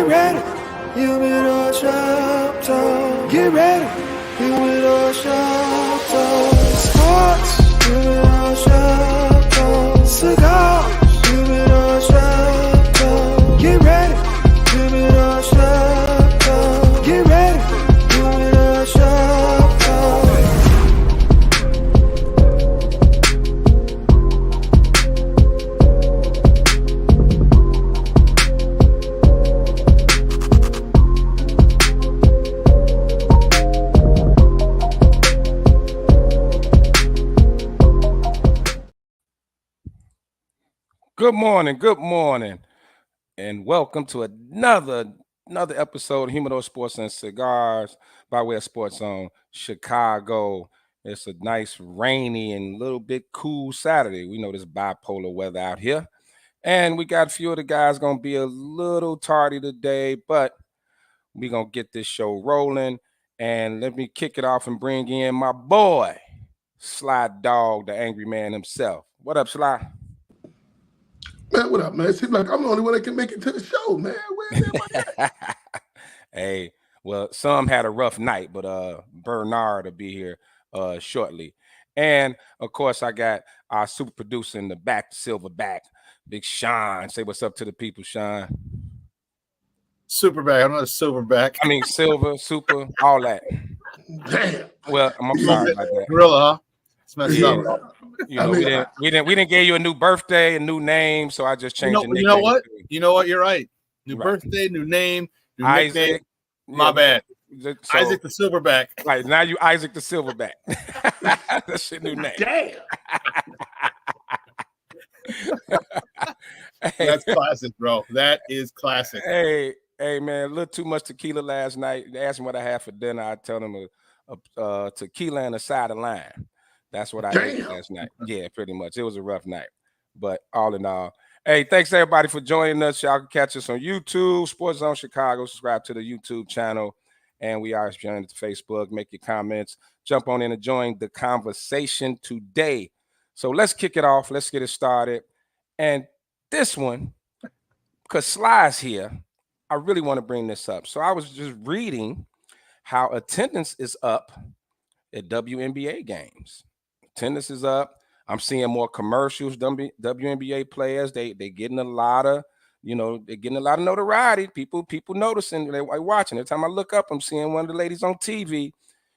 ready. Humidor shop talk. Get ready. Humidor shop talk. Sports. Humidor shop talk. Cigars. Humidor shop talk. Get ready. Humidor shop talk. Get ready. Humidor shop talk. Good morning, and welcome to another episode of Humidor Sports and Cigars by way of Sports on Chicago. It's a nice, rainy, and little bit cool Saturday. We know this bipolar weather out here, and we got a few of the guys going to be a little tardy today, but we're going to get this show rolling, and let me kick it off and bring in my boy, Sly Dog, the angry man himself. What up, Sly? Man, what up, man? It seems like I'm the only one that can make it to the show, man. Where's everybody at? Hey, well, some had a rough night, but Bernard will be here shortly. And, of course, I got our super producer in the back, Silverback, Big Sean. Say what's up to the people, Sean. Superback. I'm not a silverback. I mean, silver, super, all that. Damn. Well, I'm sorry about that. Gorilla, huh? It's messed Yeah. up. You know, we didn't give you a new birthday, a new name, so I just changed the nickname. You know what? You know what? You're right. New Right. birthday, new name, new Isaac. nickname. My bad. So, Isaac the Silverback. Right, now you Isaac the Silverback. That's your new name. Damn. That's classic, bro. That is classic. Hey, man, a little too much tequila last night. They asked me what I had for dinner. I tell them a tequila and a side of lime. That's what I ate last night. Yeah, pretty much. It was a rough night. But all in all, hey, thanks everybody for joining us. Y'all can catch us on YouTube, Sports Zone Chicago. Subscribe to the YouTube channel. And we are joining to Facebook. Make your comments. Jump on in and join the conversation today. So let's kick it off. Let's get it started. And this one, because Sly's here, I really want to bring this up. So I was just reading how attendance is up at WNBA games. Attendance is up. I'm seeing more commercials. WNBA players, they getting a lot of, they're getting a lot of notoriety. People noticing, they're watching. Every time I look up, I'm seeing one of the ladies on TV.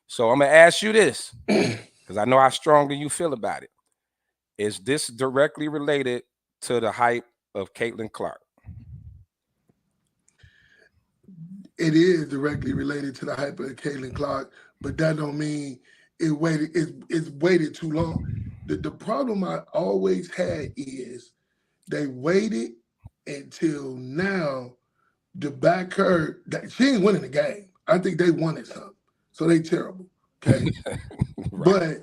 So I'm gonna ask you this, because I know how strongly you feel about it. Is this directly related to the hype of Caitlin Clark? It is directly related to the hype of Caitlin Clark, but that don't mean it's waited too long. The problem I always had is they waited until now to back her. That she ain't winning the game. I think they wanted something, so they terrible. Okay, right.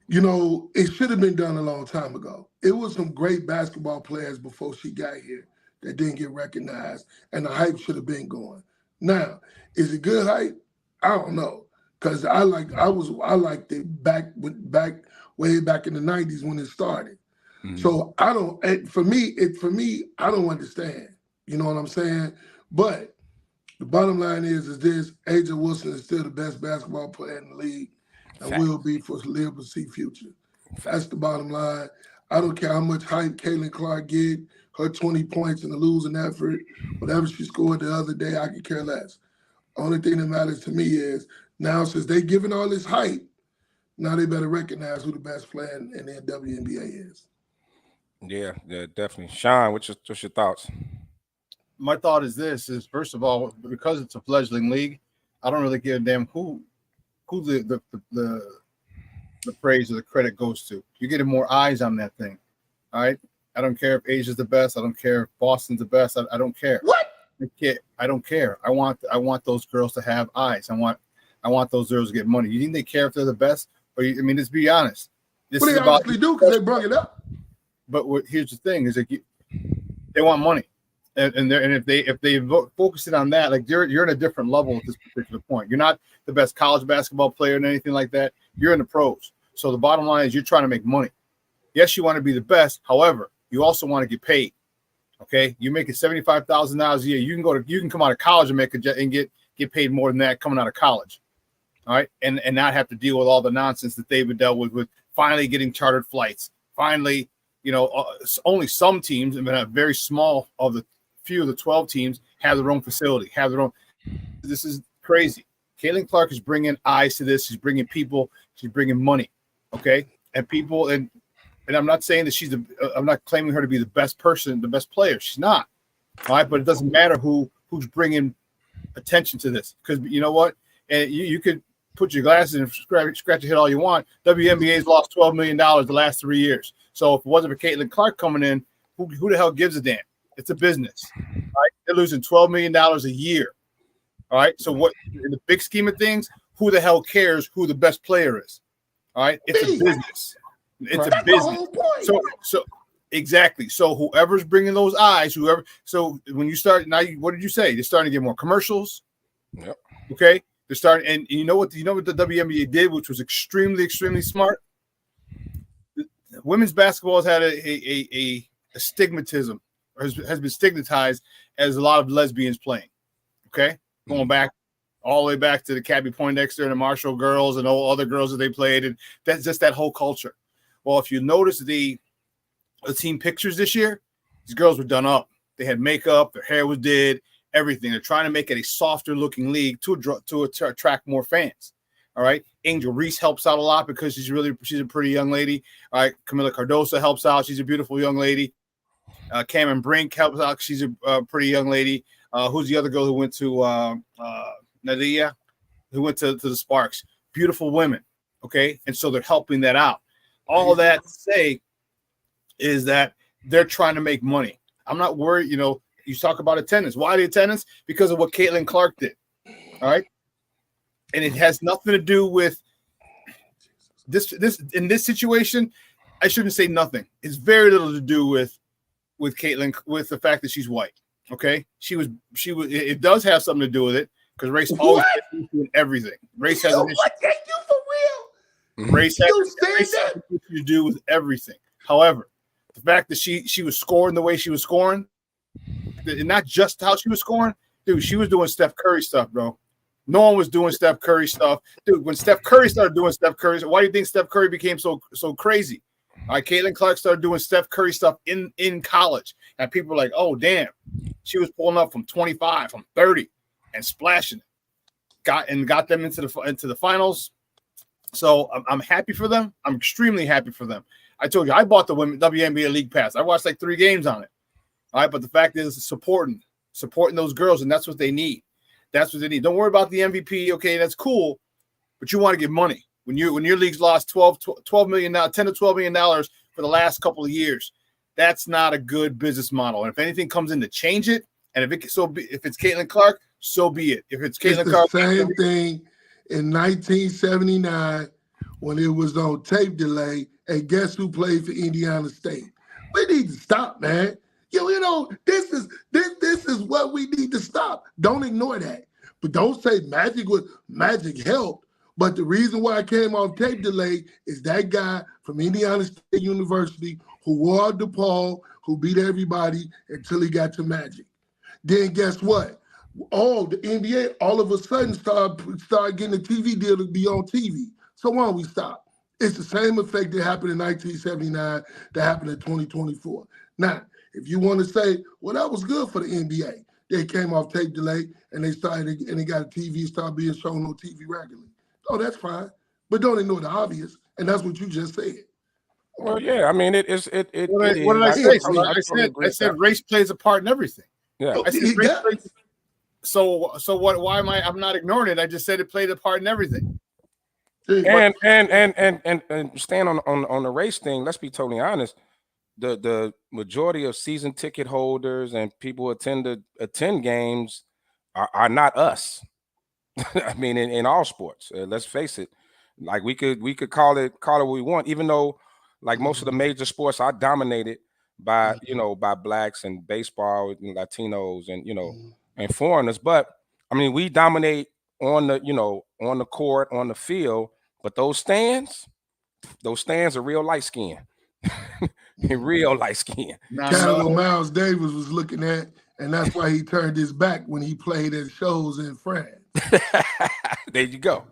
But it should have been done a long time ago. It was some great basketball players before she got here that didn't get recognized, and the hype should have been going. Now, is it good hype? I don't know, because I liked it way back in the 90s when it started. Mm-hmm. So for me, I don't understand. You know what I'm saying? But the bottom line is this: AJ Wilson is still the best basketball player in the league and will be for the foreseeable future. That's the bottom line. I don't care how much hype Caitlin Clark get, her 20 points in the losing effort, whatever she scored the other day, I could care less. Only thing that matters to me is now, since they giving all this hype, now they better recognize who the best player in the WNBA is. Yeah, definitely. Sean, what's your thoughts? My thought is first of all, because it's a fledgling league, I don't really give a damn who the praise or the credit goes to. You're getting more eyes on that thing. All right. I don't care if Asia's the best. I don't care if Boston's the best. I don't care. What? I don't care. I want those girls to have eyes. I want those girls to get money. You think they care if they're the best? Let's be honest. This is about honestly do because they brought it up. But here's the thing: is that they want money, and if they focus it on that, like you're in a different level at this particular point. You're not the best college basketball player and anything like that. You're in the pros. So the bottom line is you're trying to make money. Yes, you want to be the best. However, you also want to get paid. Okay, you're making $75,000 a year. You can come out of college and get paid more than that coming out of college. All right, and not have to deal with all the nonsense that they've dealt with finally getting chartered flights. Finally, only some teams, and a very small of the few of the 12 teams have their own facility, have their own. This is crazy. Caitlin Clark is bringing eyes to this. She's bringing people. She's bringing money. Okay, and people, and I'm not saying that I'm not claiming her to be the best person, the best player. She's not. All right, but it doesn't matter who's bringing attention to this, because you know what, and you could put your glasses and scratch your head all you want. WNBA's lost $12 million the last 3 years. So if it wasn't for Caitlin Clark coming in, who the hell gives a damn? It's a business. Right? They're losing $12 million a year. All right. So what in the big scheme of things, who the hell cares who the best player is? All right. It's a business. It's a business. So exactly. So whoever's bringing those eyes, so when you start now, what did you say? You're starting to get more commercials. Yep. Okay. They're starting, and you know what the WNBA did, which was extremely, extremely smart. Women's basketball has had a stigmatism, or has been stigmatized as a lot of lesbians playing. Okay, going back all the way back to the Cabby Poindexter and the Marshall girls and all other girls that they played, and that's just that whole culture. Well, if you notice the team pictures this year, these girls were done up. They had makeup, their hair was did. Everything. They're trying to make it a softer looking league to attract more fans. All right. Angel Reese helps out a lot because she's a pretty young lady. All right. Camila Cardoso helps out. She's a beautiful young lady. Cameron Brink helps out. She's a pretty young lady. Who's the other girl who went to Nadia, who went to the Sparks? Beautiful women. Okay. And so they're helping that out. All that to say is that they're trying to make money. I'm not worried, You talk about attendance. Why the attendance? Because of what Caitlin Clark did. All right. And it has nothing to do with this in this situation. I shouldn't say nothing. It's very little to do with Caitlin, with the fact that she's white. Okay. She was, it does have something to do with it, because race always in everything. Race has an issue. Thank you for real. Race has to do with everything. However, the fact that she was scoring the way she was scoring, and not just how she was scoring, dude, she was doing Steph Curry stuff, bro. No one was doing Steph Curry stuff. Dude, when Steph Curry started doing Steph Curry, why do you think Steph Curry became so crazy? All right, Caitlin Clark started doing Steph Curry stuff in college. And people were like, oh, damn. She was pulling up from 25, from 30, and splashing. Got them into the finals. So I'm happy for them. I'm extremely happy for them. I told you, I bought the WNBA League Pass. I watched like 3 games on it. All right, but the fact is supporting those girls, and that's what they need. That's what they need. Don't worry about the MVP. Okay, that's cool, but you want to get money. When your league's lost $12 million, $10 to $12 million for the last couple of years, that's not a good business model. And if anything comes in to change it, and if it's Caitlin Clark, so be it. If it's Caitlin Clark, same thing in 1979 when it was on tape delay. And guess who played for Indiana State? We need to stop, man. This is what we need to stop. Don't ignore that. But don't say magic helped. But the reason why I came off tape delay is that guy from Indiana State University who wore DePaul, who beat everybody until he got to Magic. Then guess what? The NBA all of a sudden started getting a TV deal to be on TV. So why don't we stop? It's the same effect that happened in 1979 that happened in 2024. Now, if you want to say, well, that was good for the NBA. They came off tape delay and they got a TV, started being shown on TV regularly. Oh, that's fine. But don't ignore the obvious. And that's what you just said. Well, yeah, I mean, what did I say? I said race plays a part in everything. Yeah. I said race plays. So what? Why am I'm not ignoring it? I just said it played a part in everything. And staying on the race thing, let's be totally honest. The majority of season ticket holders and people who attend games are not us. I mean, in all sports, let's face it. Like we could call it what we want, even though like most of the major sports are dominated by by blacks and baseball and Latinos and and foreigners. But I mean, we dominate on the court, on the field. But those stands are real light skin. real light skin. Casual Miles Davis was looking at, and that's why he turned his back when he played at shows in France. There you go.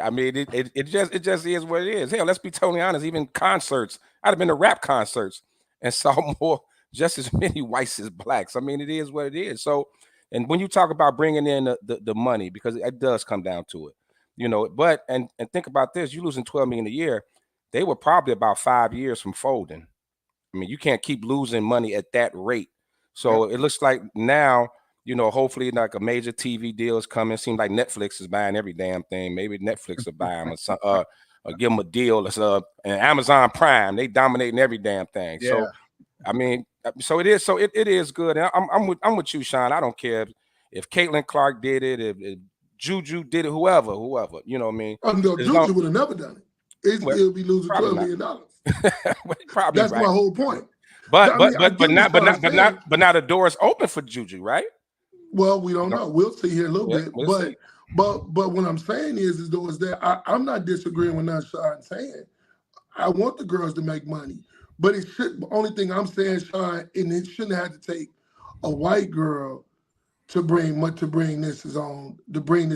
I mean, it just is what it is. Hell, let's be totally honest. Even concerts, I'd have been to rap concerts and saw just as many whites as blacks. I mean, it is what it is. So, and when you talk about bringing in the money, because it does come down to it, you know. But and think about this: you losing $12 million a year. They were probably about 5 years from folding. I mean, you can't keep losing money at that rate. So it looks like now, you know, hopefully like a major TV deal is coming. Seems like Netflix is buying every damn thing. Maybe Netflix will buy them or give them a deal. And Amazon Prime, they dominating every damn thing. Yeah. So, I mean, so it is. So it is good. And I'm with you, Sean. I don't care if Caitlin Clark did it, if Juju did it, whoever, you know what I mean? Oh, no, Juju would have never done it. He'll be losing $12 million. Probably that's right. My whole point. But now the door is open for Juju, right? Well, we don't know. We'll see here a little bit. But what I'm saying is that I'm not disagreeing with what Sean's saying. I want the girls to make money, but it should. The only thing I'm saying, Sean, and it shouldn't have to take a white girl to bring this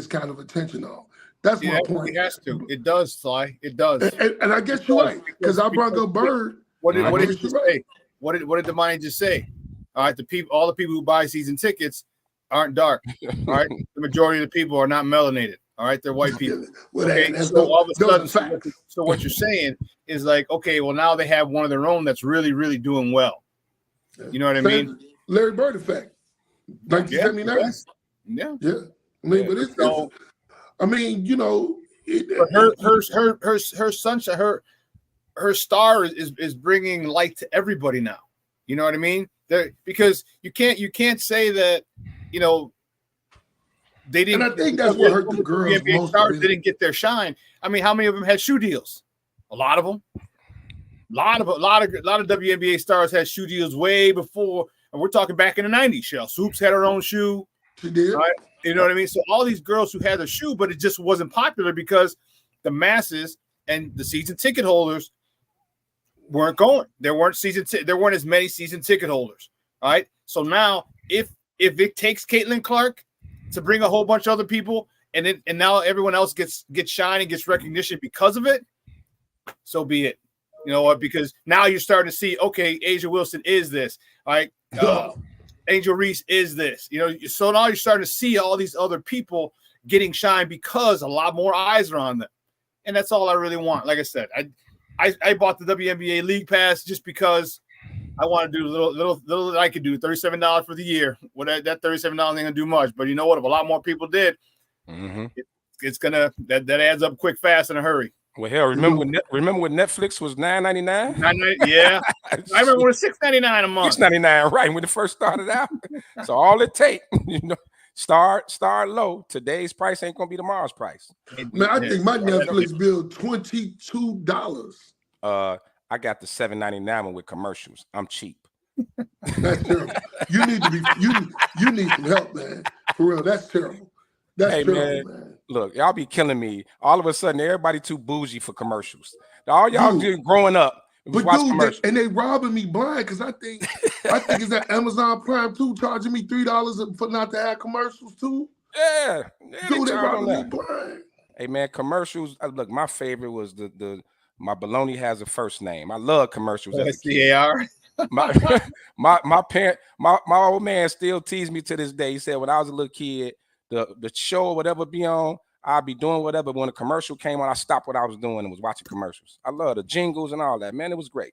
kind of attention on. That's my point. It has to. It does, Sly. It does. And I guess you're right, because I brought up Bird. What did you say? What did the money just say? All right, all the people who buy season tickets aren't dark. All right, the majority of the people are not melanated. All right, they're white people. Okay, so all of a sudden, so what you're saying is like, okay, well now they have one of their own that's really, really doing well. You know what I mean? Larry Bird effect, 1979. Yeah. I mean, but it's I mean, you know, her sunshine, her star is bringing light to everybody now. You know what I mean? Because you can't say that, you know, they didn't. And I think that's what hurt the girls. NBA stars didn't get their shine. I mean, how many of them had shoe deals? A lot of them. A lot of WNBA stars had shoe deals way before, and we're talking back in the 90s. Shell Swoops had her own shoe. She did. Right? You know what I mean? So all these girls who had a shoe, but it just wasn't popular because the masses and the season ticket holders weren't going. There weren't as many season ticket holders. All right. So now if it takes Caitlin Clark to bring a whole bunch of other people, and now everyone else gets shine and gets recognition because of it, so be it. You know what? Because now you're starting to see, okay, Asia Wilson is this. All right. Angel Reese is this. You know, so now you're starting to see all these other people getting shine because a lot more eyes are on them. And that's all I really want. Like I said, I bought the WNBA League Pass just because I want to do little that I could do. $37 for the year. Well, that $37 ain't gonna do much. But you know what? If a lot more people did, it's gonna that adds up quick, fast, in a hurry. Well, hell, remember when Netflix was $9.99? Yeah, I remember when it was $6.99 a month. $6.99, right? When it first started out. So all it take, you know, start low. Today's price ain't gonna be tomorrow's price. Man, I think my Netflix bill $22. I got the $7.99 one with commercials. I'm cheap. That's terrible. You need some help, man. For real, that's terrible. That's terrible, man. Look, y'all be killing me. All of a sudden, everybody too bougie for commercials. All y'all did growing up. But dude, they robbing me blind because I think it's that Amazon Prime too charging me $3 for not to have commercials too. Yeah, dude, they robbing me blind. Hey man, commercials. Look, my favorite was my baloney has a first name. I love commercials. CAR. My old man still teased me to this day. He said when I was a little kid, the show or whatever be on, I'd be doing whatever. When a commercial came on, I stopped what I was doing and was watching commercials. I love the jingles and all that, man. It was great.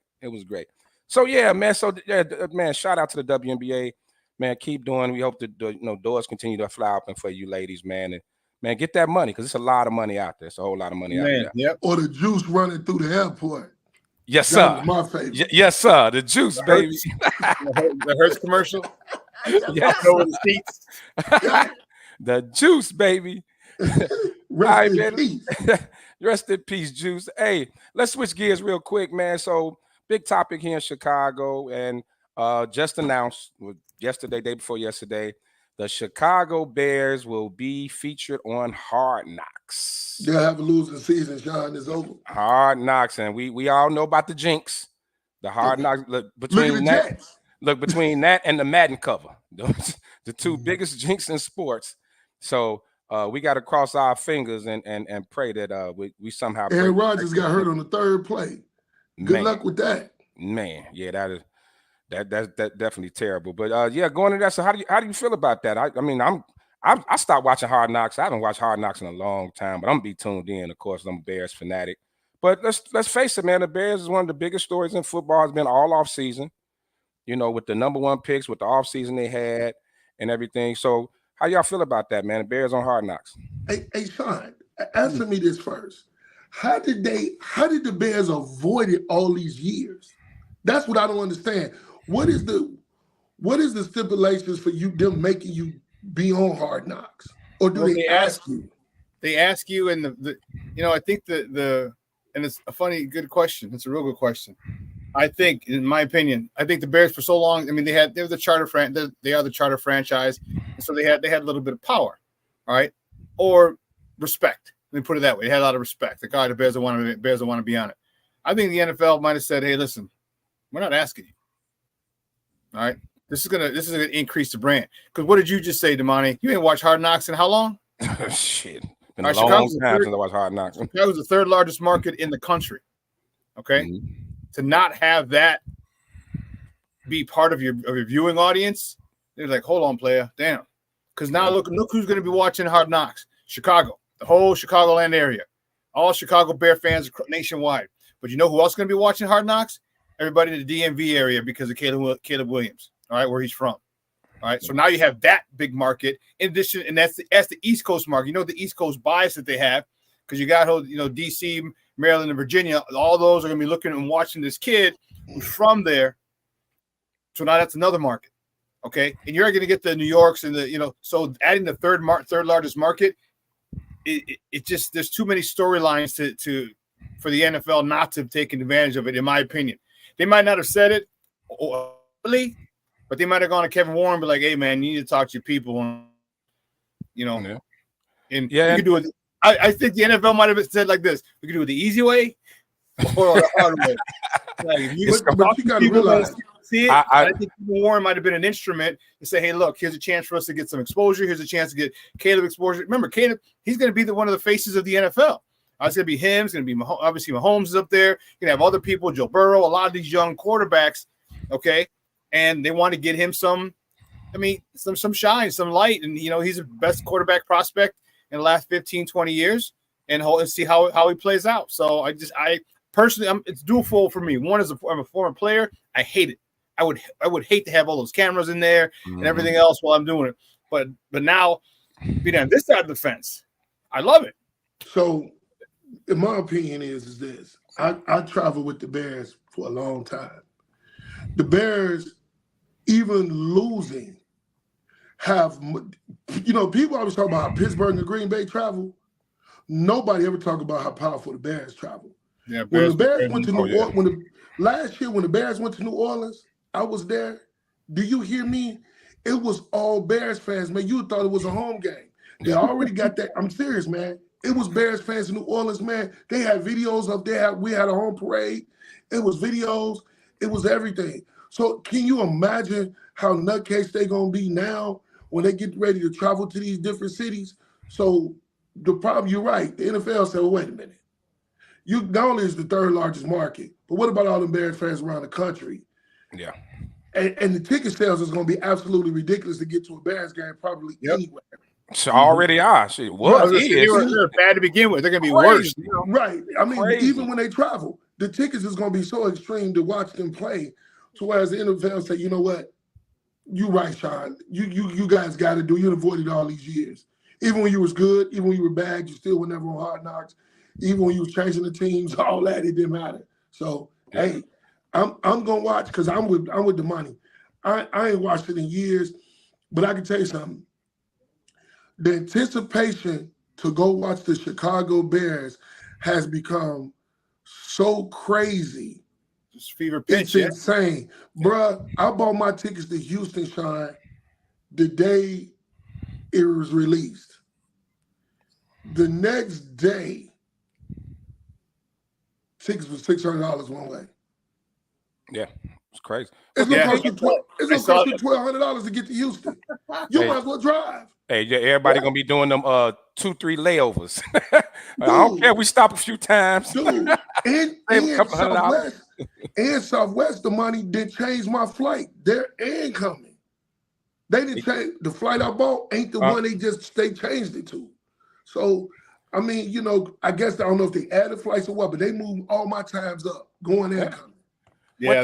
So yeah, man. So yeah, man, shout out to the WNBA, man. Keep doing. We hope the doors continue to fly open for you ladies, man. And man, get that money because it's a lot of money out there. It's a whole lot of money out there. Yep. Or the juice running through the airport. Yes, that sir. Was my favorite. Yes, sir. The juice, baby. The Hertz commercial. Yes. Over the seats. The juice, baby. Rest in peace. Rest in peace, Juice. Hey, let's switch gears real quick, man. So big topic here in Chicago, and just announced yesterday, day before yesterday, the Chicago Bears will be featured on Hard Knocks. They'll have a losing season, Sean. It's over. Hard Knocks, and we all know about the jinx. The Hard Knocks. Look Look at between the that. Jets. Look between that and the Madden cover. The two biggest jinx in sports. So we got to cross our fingers and pray that we somehow. Aaron Rodgers got hurt on the third play. Good luck with that. Man, yeah, that's definitely terrible. But yeah, going to that. So how do you feel about that? I mean, I stopped watching Hard Knocks. I haven't watched Hard Knocks in a long time, but I'm gonna be tuned in. Of course, I'm a Bears fanatic. But let's face it, man. The Bears is one of the biggest stories in football. Has been all off season. You know, with the #1 picks, with the off season they had, and everything. So how y'all feel about that, man? The Bears on Hard Knocks. Hey, Sean, answer me this first. How did the Bears avoid it all these years? That's what I don't understand. What is the stipulations for them making you be on Hard Knocks? Or do they ask you? They ask you, and I think and it's a good question. It's a real good question. I think, in my opinion, the Bears for so long. I mean, they were the charter they are the charter franchise, and so they had a little bit of power, all right, or respect. Let me put it that way. They had a lot of respect. The guy, the Bears don't want to be on it. I think the NFL might have said, "Hey, listen, we're not asking you. All right, this is gonna increase the brand." Because what did you just say, Damani? You ain't watched Hard Knocks in how long? Shit, been a long time since I watched Hard Knocks. That was the third largest market in the country. Okay. Mm-hmm. To not have that be part of your viewing audience, they're like, hold on, player, damn. Because now look who's going to be watching Hard Knocks. Chicago, the whole Chicagoland area, all Chicago Bear fans nationwide. But you know who else is going to be watching Hard Knocks? Everybody in the DMV area because of Caleb Williams, all right, where he's from. All right, so now you have that big market. In addition, and that's the East Coast market. You know the East Coast bias that they have because you got DC, Maryland, and Virginia. All those are going to be looking and watching this kid who's from there. So now that's another market, okay? And you're going to get the New Yorks and so adding the third largest market, it just there's too many storylines for the NFL not to have taken advantage of it. In my opinion, they might not have said it early, but they might have gone to Kevin Warren and be like, "Hey, man, you need to talk to your people," and you could do it. I think the NFL might have said like this: we can do it the easy way or the hard way. Like, you got to realize. See it? I think Warren might have been an instrument to say, "Hey, look, here's a chance for us to get some exposure. Here's a chance to get Caleb exposure." Remember, Caleb, he's going to be one of the faces of the NFL. It's going to be him. It's going to be obviously Mahomes is up there. You're going to have other people, Joe Burrow, a lot of these young quarterbacks, okay? And they want to get him some shine, some light. And, he's the best quarterback prospect in the last 15, 20 years and see how he plays out. So I personally, it's dual-fold for me. One is I'm a former player. I hate it. I would hate to have all those cameras in there and everything else while I'm doing it. But now being on this side of the fence, I love it. So in my opinion is this. I traveled with the Bears for a long time. The Bears, even losing, have people always talk about how Pittsburgh and Green Bay travel. Nobody ever talk about how powerful the Bears travel. Yeah, when the Bears went to New Orleans, last year when the Bears went to New Orleans, I was there. Do you hear me? It was all Bears fans, man. You thought it was a home game. They already got that. I'm serious, man. It was Bears fans in New Orleans, man. They had videos up there. We had a home parade. It was videos. It was everything. So can you imagine how nutcase they gonna be now when they get ready to travel to these different cities? So the problem, you're right. The NFL said, well, wait a minute. You not only is the third largest market, but what about all the Bears fans around the country? Yeah. And the ticket sales is going to be absolutely ridiculous to get to a Bears game probably anywhere. So already are. They're bad to begin with. They're going to be worse. Right. I mean, even when they travel, the tickets is going to be so extreme to watch them play. So whereas the NFL say, you know what? You're right, Sean. You guys got to do. You avoided all these years. Even when you was good, even when you were bad, you still were never on Hard Knocks. Even when you was changing the teams, all that, it didn't matter. So, hey, I'm gonna watch because I'm with the money. I ain't watched it in years, but I can tell you something. The anticipation to go watch the Chicago Bears has become so crazy. It's fever pitch. It's insane. Bruh, I bought my tickets to Houston, Sean, the day it was released. The next day, tickets was $600 one way. Yeah, it's crazy. It's Yeah. gonna cost you $1,200 to get to Houston. You Hey. might as well drive. Hey, yeah, everybody gonna be doing them 2-3 layovers. I don't care. We stop a few times. Dude, Save a couple $100. Southwest, the money did change my flight. They're incoming. They didn't change the flight I bought ain't the one they changed it to. So I mean, you know, I guess I don't know if they added flights or what, but they moved all my times up, going and coming. Yeah,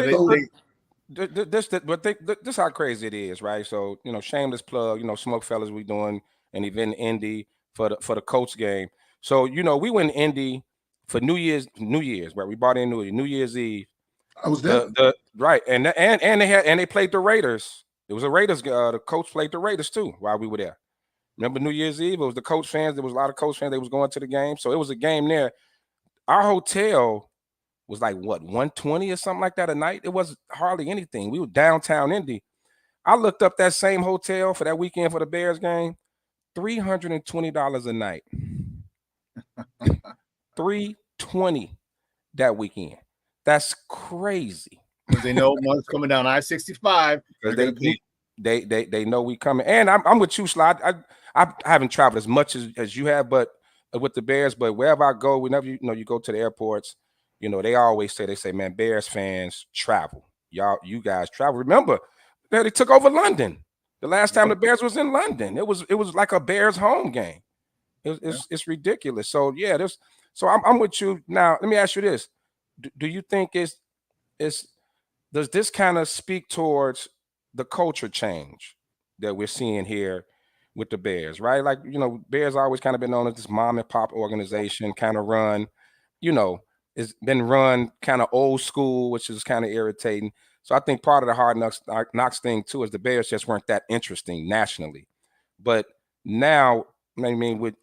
this how crazy it is, right? So, you know, shameless plug, you know, SmokeFellas, we doing an event in Indy for the Colts game. So, you know, we went in Indy for New Year's, right? We bought in New Year's Eve. I was there. Right, and they played the Raiders. It was a Raiders. The Colts played the Raiders too while we were there. Remember New Year's Eve? It was the Colts fans. There was a lot of Colts fans. They was going to the game, so it was a game there. Our hotel was like what, 120 or something like that a night. It was hardly anything. We were downtown Indy. I looked up that same hotel for that weekend for the Bears game, $320 a night. $320 that weekend. That's crazy. Because they know money's coming down I-65. They know we coming. And I'm with you, Sly. I haven't traveled as much as you have, but with the Bears. But wherever I go, whenever you go to the airports, you know, they always say, man, Bears fans travel. You guys travel. Remember, they took over London. The last time the Bears was in London, it was like a Bears home game. It's ridiculous. So yeah, so I'm with you. Now, let me ask you this: do you think does this kind of speak towards the culture change that we're seeing here with the Bears, right? Like, you know, Bears always kind of been known as this mom and pop organization, kind of run, you know, it's been run kind of old school, which is kind of irritating. So I think part of the hard knocks thing too is the Bears just weren't that interesting nationally. But now, I mean, with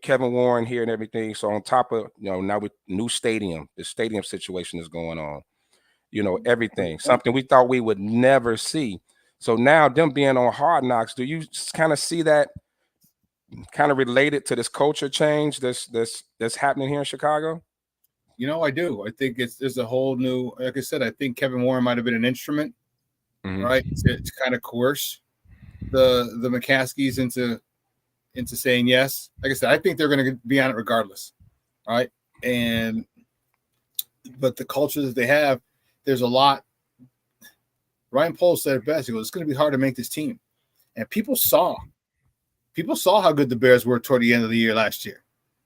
Kevin Warren here and everything, so on top of, you know, now with new stadium, the stadium situation is going on, you know, everything, something we thought we would never see. So now them being on Hard Knocks, do you kind of see that kind of related to this culture change that's happening here in Chicago? You know, I do. I think there's a whole new, like I said, I think Kevin Warren might have been an instrument, right, to kind of coerce the McCaskies into saying yes. Like I said, I think they're going to be on it regardless, right? But the culture that they have, there's a lot. Ryan Poles said it best. He goes, it's going to be hard to make this team. And people saw how good the Bears were toward the end of the year last year.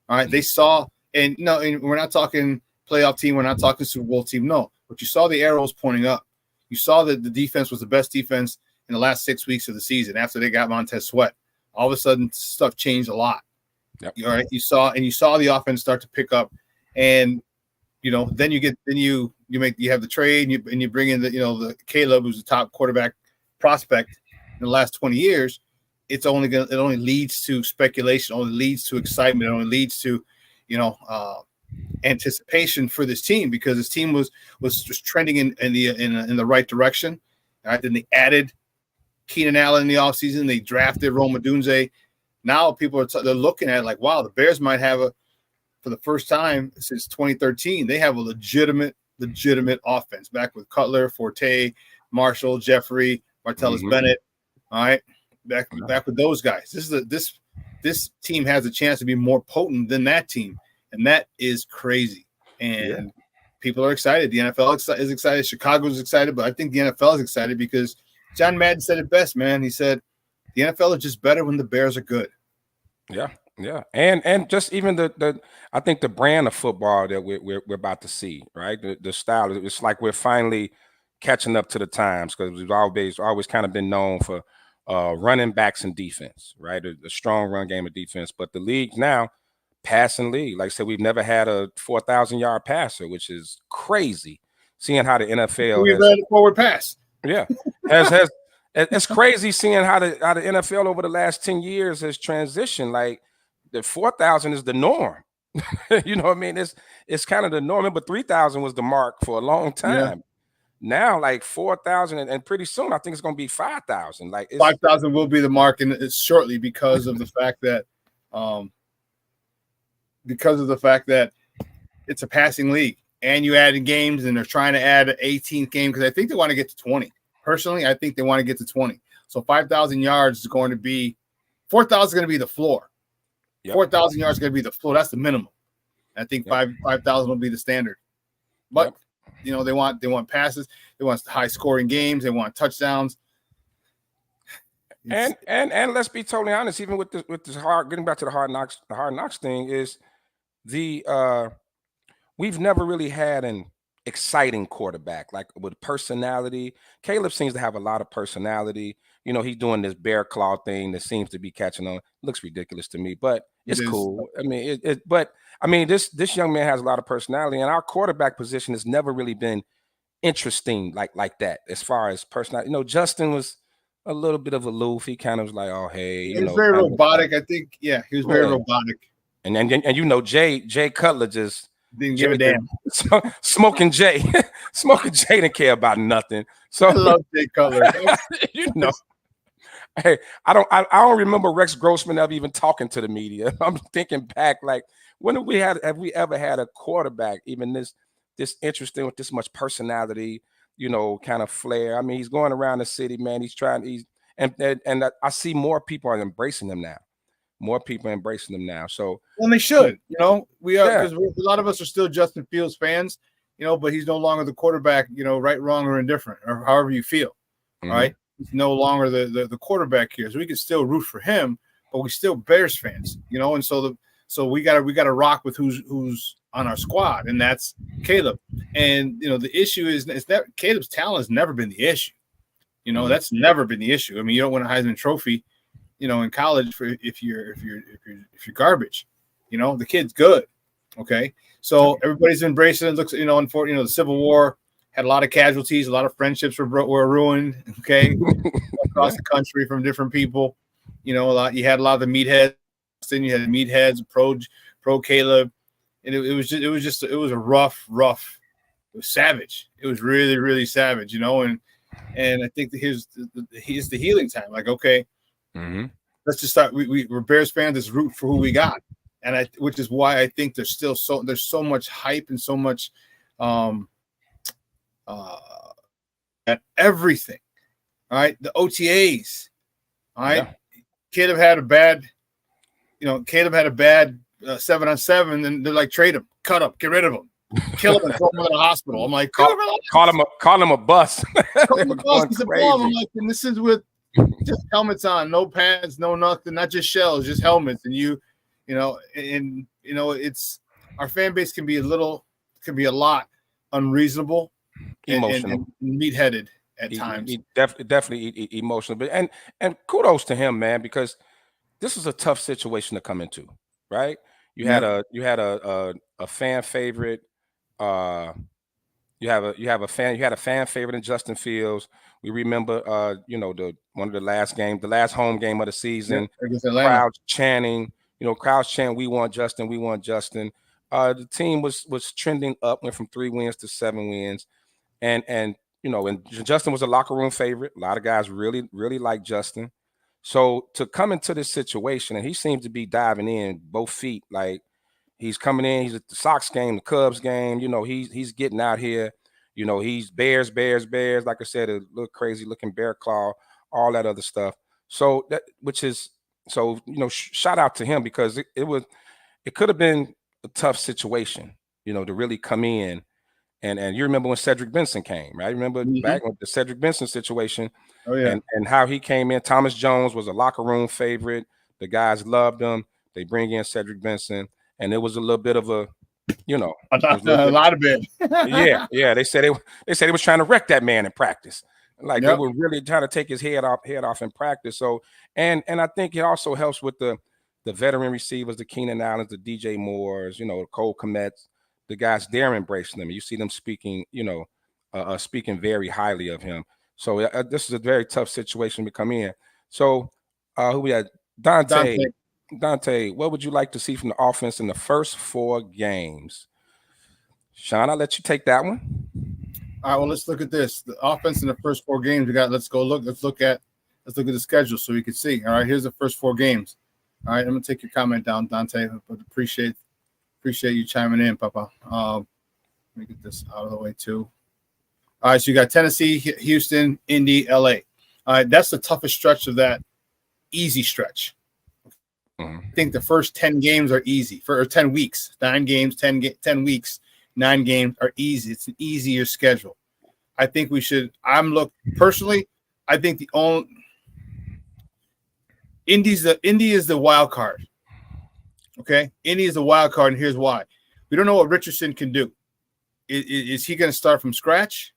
All right. They saw, and we're not talking playoff team. We're not talking Super Bowl team. No, but you saw the arrows pointing up. You saw that the defense was the best defense in the last 6 weeks of the season after they got Montez Sweat. All of a sudden, stuff changed a lot. Yep. All right. You saw the offense start to pick up, and then you have the trade and you bring in the Caleb, who's the top quarterback prospect in the last 20 years. It only leads to speculation, only leads to excitement, it only leads to anticipation for this team, because this team was just trending in the right direction. Right? Then they added Keenan Allen in the offseason. They drafted Rome Odunze. Now people they're looking at it like, wow, the Bears might have for the first time since 2013, they have a legitimate offense back with Cutler, Forte, Marshall, Jeffrey, Martellus Bennett. All right, back with those guys. This team has a chance to be more potent than that team, and that is crazy. And people are excited. The NFL is excited. Chicago's excited, but I think the NFL is excited because John Madden said it best, man. He said the NFL is just better when the Bears are good. Yeah. Yeah, and just even I think the brand of football that we're about to see, right? The style, it's like we're finally catching up to the times, because we've always kind of been known for running backs and defense, right? A strong run game of defense, but the league now, passing league, like I said, we've never had a 4,000-yard passer, which is crazy. Seeing how the NFL we ran a forward pass, has it's crazy seeing how the NFL over the last 10 years has transitioned. Like, the 4,000 is the norm. You know what I mean? It's kind of the norm. Remember, 3,000 was the mark for a long time. Now, like 4,000, and pretty soon I think it's going to be 5,000. Like 5,000 will be the mark, and it's shortly because of the fact that it's a passing league, and you add in games, and they're trying to add an 18th game because I think they want to get to 20. Personally, I think they want to get to 20. So 5,000 yards is going to be 4,000 is going to be the floor. Yep. 4,000 yards is going to be the floor. That's the minimum. I think 5,000 will be the standard. But you know, they want passes, they want high scoring games, they want touchdowns. And let's be totally honest, even with this hard, getting back to the hard knocks thing, is we've never really had an exciting quarterback like with personality. Caleb seems to have a lot of personality. You know, he's doing this bear claw thing that seems to be catching on. It looks ridiculous to me, but it's cool. I mean, this young man has a lot of personality, and our quarterback position has never really been interesting like that as far as personality. You know, Justin was a little bit of aloof. He kind of was like, oh, hey, he was very robotic. I think, he was very robotic. And you know, Jay Cutler just didn't give a damn. Smoking Jay didn't care about nothing. So I love Jay Cutler. You know, hey, I don't remember Rex Grossman ever even talking to the media. I'm thinking back, like, when have we ever had a quarterback even this interesting with this much personality, you know, kind of flair? I mean, he's going around the city, man. And I see more people are embracing him now. More people embracing them now. So, well, they should, you know, we are, because a lot of us are still Justin Fields fans, you know, but he's no longer the quarterback, you know, right, wrong, or indifferent, or however you feel. All right. He's no longer the quarterback here. So we can still root for him, but we still Bears fans, you know, and so we gotta rock with who's on our squad, and that's Caleb. And you know, the issue is that Caleb's talent has never been the issue. You know, that's never been the issue. I mean, you don't win a Heisman Trophy, you know, in college if you're garbage. You know, the kid's good. Okay, so everybody's embracing it. Looks, you know, unfortunately, you know, the Civil War had a lot of casualties, a lot of friendships were ruined. Okay, across the country from different people. You know, you had a lot of the meatheads. Then you had meatheads, pro Caleb, and it was a rough. It was savage. It was really, really savage. You know, and I think that here's the healing time. Like, okay. Let's just start. We're Bears fans. Let's root for who we got, and which is why I think there's so much hype and so much at everything. All right, the OTAs. All right, Caleb had a bad 7-on-7, and they're like, trade him, cut him, get rid of him, kill him, and throw him in the hospital. I'm like, call him a bus. Call him a bus. He's a bomb. I'm like, and this is with just helmets on, no pads, no nothing, not just shells, just helmets. And you know, it's our fan base can be a lot unreasonable, emotional, and meat-headed at times. Definitely emotional, but and kudos to him, man, because this is a tough situation to come into, right? You had a fan favorite. You had a fan favorite in Justin Fields. We remember, you know, one of the last home game of the season. Crowds chanting, "We want Justin, we want Justin." The team was trending up, went from 3 wins to 7 wins, and you know, and Justin was a locker room favorite. A lot of guys really, really like Justin. So to come into this situation, and he seems to be diving in both feet, like he's coming in. He's at the Sox game, the Cubs game. You know, he's getting out here. You know, he's Bears. Like I said, a little crazy looking bear claw, all that other stuff. So you know, shout out to him, because it could have been a tough situation, you know, to really come in. And you remember when Cedric Benson came, right? Remember back with the Cedric Benson situation. Oh, yeah. And how he came in. Thomas Jones was a locker room favorite. The guys loved him. They bring in Cedric Benson, and it was a little bit of a, you know, a lot of it. yeah. They said they was trying to wreck that man in practice. Like they were really trying to take his head off in practice. So and I think it also helps with the veteran receivers, the Keenan Allens, the DJ Moores, you know, Cole Kmets, the guys. They're embracing them. You see them speaking, you know, speaking very highly of him. So this is a very tough situation to come in. So who we had? Dante, what would you like to see from the offense in the first 4 games? Sean, I'll let you take that one. All right, well, let's look at this. The offense in the first 4 games we got. Let's look at the schedule so we can see. All right, here's the first 4 games. All right, I'm gonna take your comment down, Dante, but appreciate you chiming in, Papa. Let me get this out of the way too. All right, so you got Tennessee, Houston, Indy, LA. All right, that's the toughest stretch of that easy stretch. I think the first 10 games are easy for 10 weeks, 9 games, 10 weeks, 9 games are easy. It's an easier schedule. I think we should. Personally. I think Indy is the wild card. Okay, Indy is the wild card, and here's why: we don't know what Richardson can do. Is he going to start from scratch,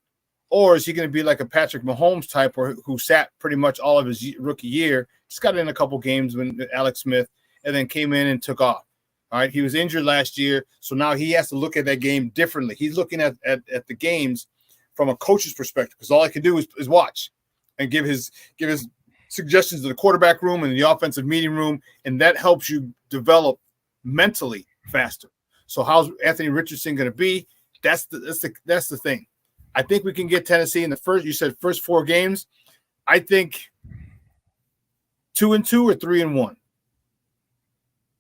or is he going to be like a Patrick Mahomes type, who sat pretty much all of his rookie year? Just got in a couple games when Alex Smith, and then came in and took off. All right, he was injured last year, so now he has to look at that game differently. He's looking at the games from a coach's perspective, because all I can do is watch and give his suggestions to the quarterback room and the offensive meeting room, and that helps you develop mentally faster. So how's Anthony Richardson going to be? That's the thing. I think we can get Tennessee in the first 4 games. I think 2-2 or 3-1.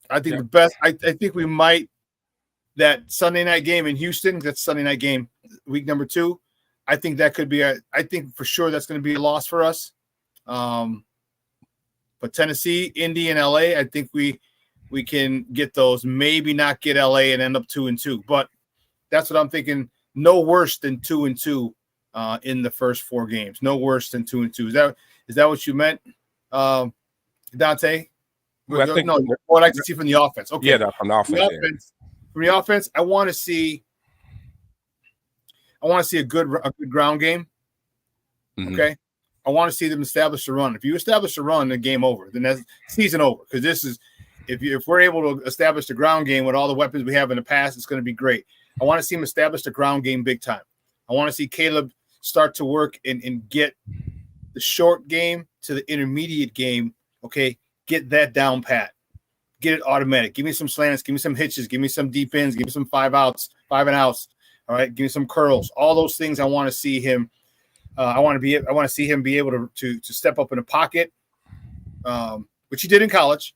I think the best. I think we might, that Sunday night game in Houston. That's Sunday night game, week number 2. I think that could be I think for sure that's going to be a loss for us. But Tennessee, Indy, and LA, I think we can get those. Maybe not get LA and end up 2-2. But that's what I'm thinking. No worse than 2-2 in the first 4 games. No worse than 2-2. Is that what you meant, Dante? Well, I think no. What I'd like to see from the offense. Okay. Yeah, from the offense. From the offense, I want to see a good ground game. Mm-hmm. Okay. I want to see them establish a run. If you establish a run, the game over. Then that's season over. Because this is, if we're able to establish the ground game with all the weapons we have in the past, it's going to be great. I want to see him establish the ground game big time. I want to see Caleb start to work and get the short game to the intermediate game. Okay, get that down pat. Get it automatic. Give me some slants. Give me some hitches. Give me some deep ins. Give me some 5 and outs. All right, give me some curls. All those things I want to see him. I want to see him be able to step up in the pocket, which he did in college.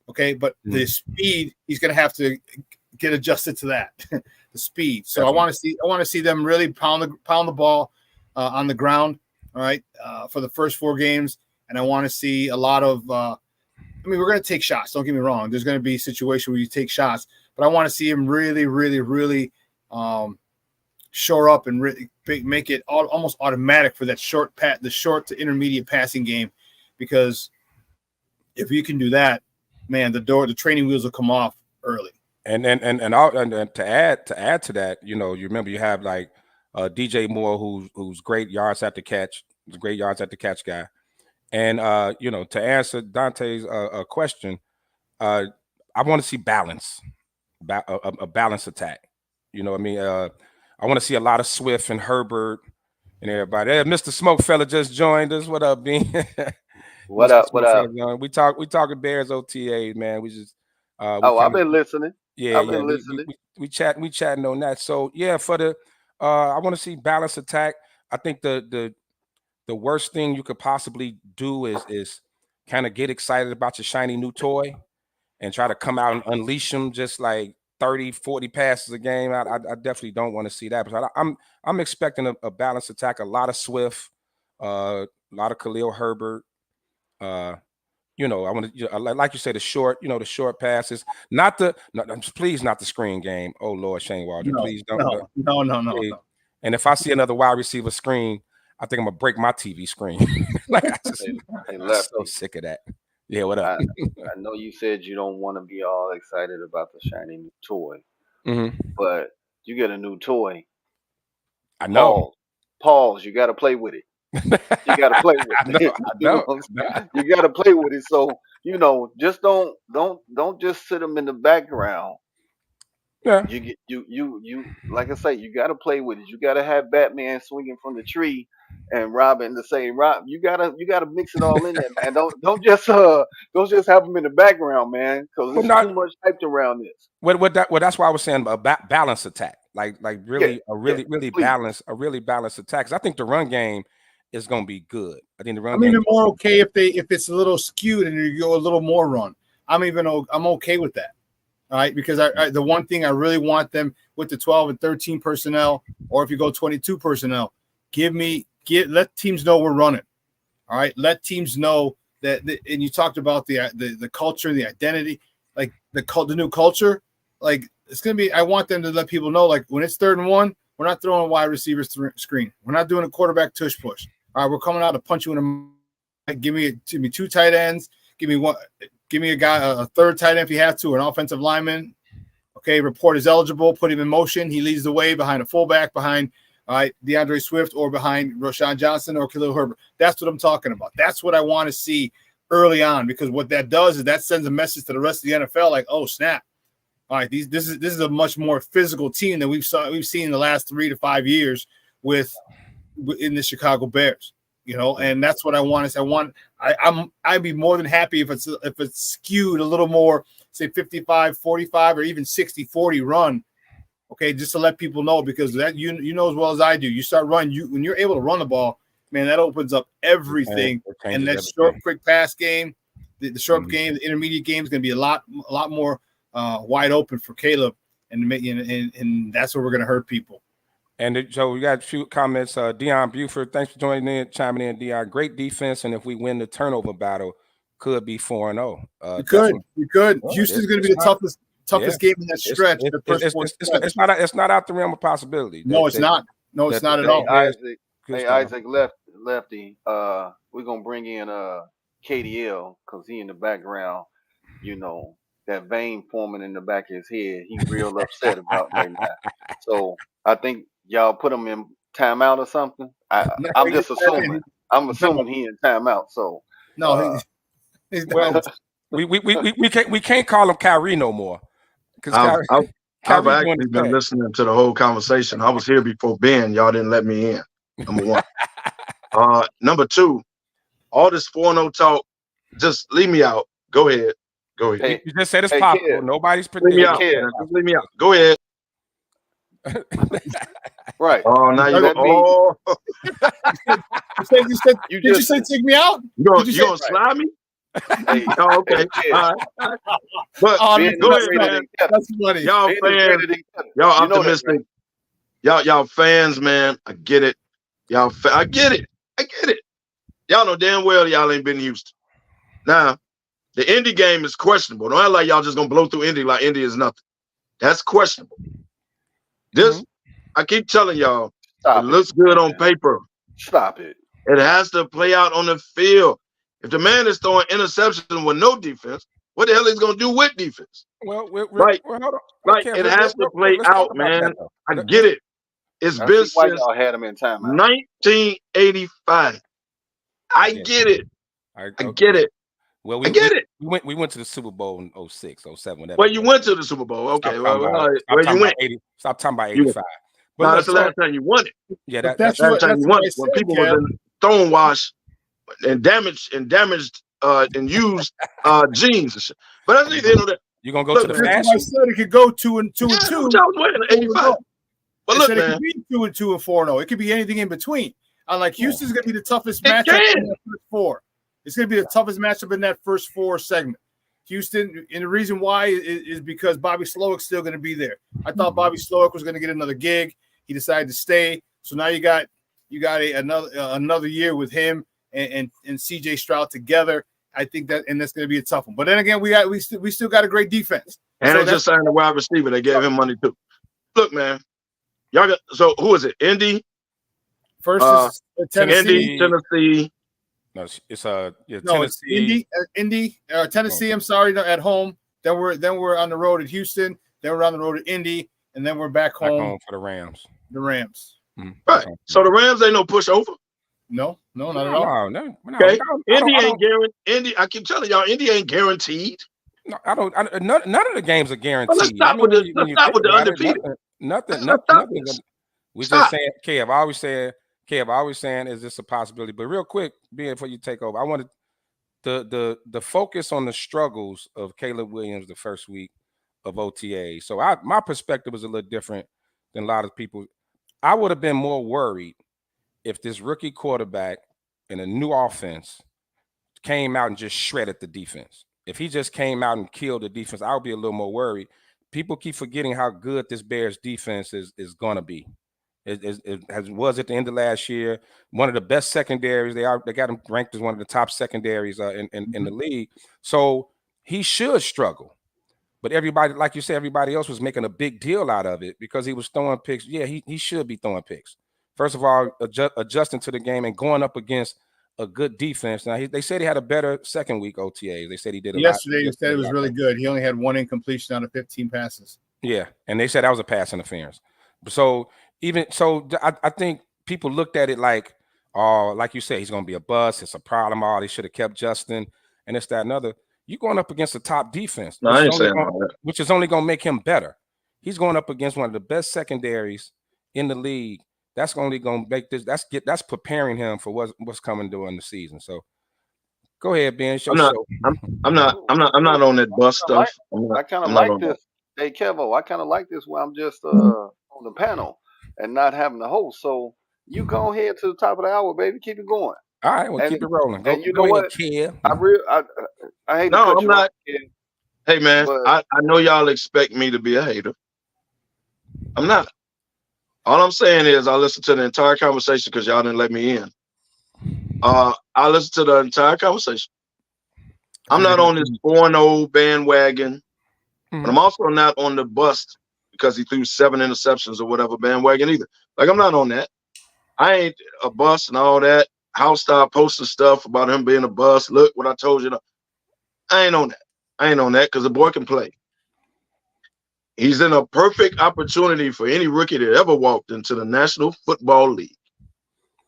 Okay, but the speed, he's going to have to get adjusted to that. The speed. So I want to see them really pound the ball on the ground. All right, for the first 4 games, and I want to see a lot of. We're going to take shots. Don't get me wrong. There's going to be a situation where you take shots, but I want to see him really, really, really shore up and really make it almost automatic for that the short to intermediate passing game, because if you can do that, man, the training wheels will come off early. And to add to that, you remember you have like DJ Moore, who's great yards after catch, great yards after catch guy. And to answer Dante's question, I want to see balance, a balanced attack. You know what I mean? I want to see a lot of Swift and Herbert and everybody. Hey, Mr. SmokeFella just joined us. What up, Bean? What up? What up? We talking Bears OTAs, man. We just I've been listening. Yeah, I've been listening. We chatting on that. So yeah, for the I want to see balanced attack. I think the worst thing you could possibly do is kind of get excited about your shiny new toy and try to come out and unleash them just like 30, 40 passes a game. I definitely don't want to see that. But I'm expecting a balanced attack, a lot of Swift, a lot of Khalil Herbert. I want to, like you say, the short passes, please not the screen game. Oh Lord, Shane Waldron, please don't. No. And if I see another wide receiver screen, I think I'm gonna break my TV screen. I'm so sick of that. Yeah, what up? I know you said you don't want to be all excited about the shiny new toy, but you get a new toy. I know. Pause. You got to play with it. You got to play with it. I know. You got to play with it. So just don't just sit them in the background. Yeah. You like I say, you got to play with it. You got to have Batman swinging from the tree and Robin to say, Rob, you gotta mix it all in there, man. Don't just have them in the background, man, because there's too much hype around this. That's why I was saying a balanced attack, like really balanced attack. 'Cause I think the run game is gonna be good. I think the run. I'm even more okay if it's a little skewed and you go a little more run. I'm okay with that. All right, because the one thing I really want them with the 12 and 13 personnel, or if you go 22 personnel, let teams know we're running. All right, let teams know that. And you talked about the culture, the identity, like the new culture. Like it's gonna be. I want them to let people know, like when it's 3rd and 1, we're not throwing a wide receiver screen. We're not doing a quarterback tush push. All right, we're coming out to punch you in the. Give me 2 tight ends. Give me one. Give me a guy, a 3rd tight end if you have to, an offensive lineman. Okay, report is eligible. Put him in motion. He leads the way behind a fullback, behind DeAndre Swift, or behind Rashawn Johnson or Khalil Herbert. That's what I'm talking about. That's what I want to see early on, because what that does is that sends a message to the rest of the NFL, like, oh snap! All right, this is a much more physical team than we've seen in the last 3 to 5 years in the Chicago Bears. You know, and that's what I want to say. I'd be more than happy if it's skewed a little more, say 55-45 or even 60-40 run. Okay, just to let people know, because that you know as well as I do. You start running, when you're able to run the ball, man, that opens up everything. And that short, quick pass game, the short game, the intermediate game is going to be a lot more wide open for Caleb, and that's where we're going to hurt people. And so we got a few comments. Deion Buford, thanks for chiming in, Deion. Great defense, and if we win the turnover battle, could be 4-0. We could. Well, Houston's going to be the toughest game in that stretch. It's not out the realm of possibility. No, it's not. No, it's not at all. Isaac Lefty. We're gonna bring in KDL because he in the background. You know, that vein forming in the back of his head. He's real upset about right now. So I think y'all put him in timeout or something. I'm just assuming. I'm assuming he in timeout. So no, well, we can't call him Kyrie no more. I've actually been listening to the whole conversation. I was here before Ben. Y'all didn't let me in. Number one. Number two, all this 4-0 talk, just leave me out. Go ahead. You just said it's possible. Kid. Nobody's predicting. Just leave me out. Go ahead. Right. Oh, now you go. Did you say take me out? You gonna slide me? Hey. Oh, okay. All right. But go ahead, man. That's funny. Y'all fans, y'all optimistic. Y'all fans, man. I get it. I get it. Y'all know damn well y'all ain't been to Houston. Now, the Indy game is questionable. Don't act like y'all just gonna blow through Indy like Indy is nothing. That's questionable. This, I keep telling y'all, it looks good on paper. Stop it. It has to play out on the field. If the man is throwing interceptions with no defense, what the hell is he going to do with defense? Well, hold on. It has to play out, man. I get it. It's been since y'all had him in time. 1985. I get it. I get it. Well, I get it. We went to the Super Bowl in 06, 07, whatever. Well, you went to the Super Bowl. Okay. Stop talking about 85. But no, that's the last time you won it. Yeah, that's the last time you won it. When people was in stonewash and damaged and used jeans and shit. But I think they know that. You're gonna go to the fashion. I said it could go 2-2. I was winning 85. But look, man, it could be 2-2 and 4-0. It could be anything in between. Unlike Houston's gonna be the toughest matchup in that first four. It's gonna be the toughest matchup in that first four segment. Houston, and the reason why is because Bobby Slowick's still gonna be there. I thought Bobby Slowick was gonna get another gig. He decided to stay. So now you got another year with him and CJ Stroud together. I think that's going to be a tough one. But then again, we still got a great defense. And they just signed a wide receiver. They gave him money too. Look, man, y'all got, so who is it? Indy. First is Tennessee. Tennessee. No, it's Tennessee. Indy. Tennessee. I'm sorry, at home. Then we're on the road at Houston. Then we're on the road at Indy, and then we're back home for the Rams. The Rams. Mm-hmm. Right. So the Rams ain't no pushover. No, not at all. No. Okay. Indy ain't guaranteed. Indy, I keep telling y'all, Indy ain't guaranteed. No, none of the games are guaranteed. Well, let's stop with the undefeated. Nothing. We just saying, Kev. I always saying, is this a possibility? But real quick, before you take over, I wanted the focus on the struggles of Caleb Williams the first week of OTA. So my perspective was a little different than a lot of people. I would have been more worried if this rookie quarterback in a new offense came out and just shredded the defense If he just came out and killed the defense, I would be a little more worried. People keep forgetting how good this Bears defense is going to be. It was at the end of last year one of the best secondaries. They got him ranked as one of the top secondaries in the league. So he should struggle. But everybody, like you said, everybody else was making a big deal out of it because he was throwing picks. Yeah, he should be throwing picks. First of all, adjusting to the game and going up against a good defense. Now, they said he had a better second week OTAs. They said he did a yesterday. lot. They said it was really good. He only had 1 incompletion out of 15 passes. Yeah, and they said that was a pass interference. So I think people looked at it like, oh, like you said, he's going to be a bust. It's a problem. Oh, they should have kept Justin and this, that, and other. You're going up against a top defense, which is only going to make him better. He's going up against one of the best secondaries in the league. That's only going to make this. That's preparing him for what's coming during the season. So, go ahead, Ben. I'm not on that bust stuff. I kind of like this. Hey, Kevo, I kind of like this where I'm just on the panel and not having the host. So you go ahead to the top of the hour, baby. Keep it going. All right, we'll keep it rolling. And you know what? Kid. I hate to cut I'm you not. off, kid, Hey, man, I know y'all expect me to be a hater. I'm not. All I'm saying is I listened to the entire conversation because y'all didn't let me in. I listened to the entire conversation. I'm not on this 4-0 bandwagon, but I'm also not on the bust because he threw 7 interceptions or whatever bandwagon either. Like, I'm not on that. I ain't a bust and all that. House style posting stuff about him being a bust. Look what I told you. I ain't on that. I ain't on that because the boy can play. He's in a perfect opportunity for any rookie that ever walked into the National Football League.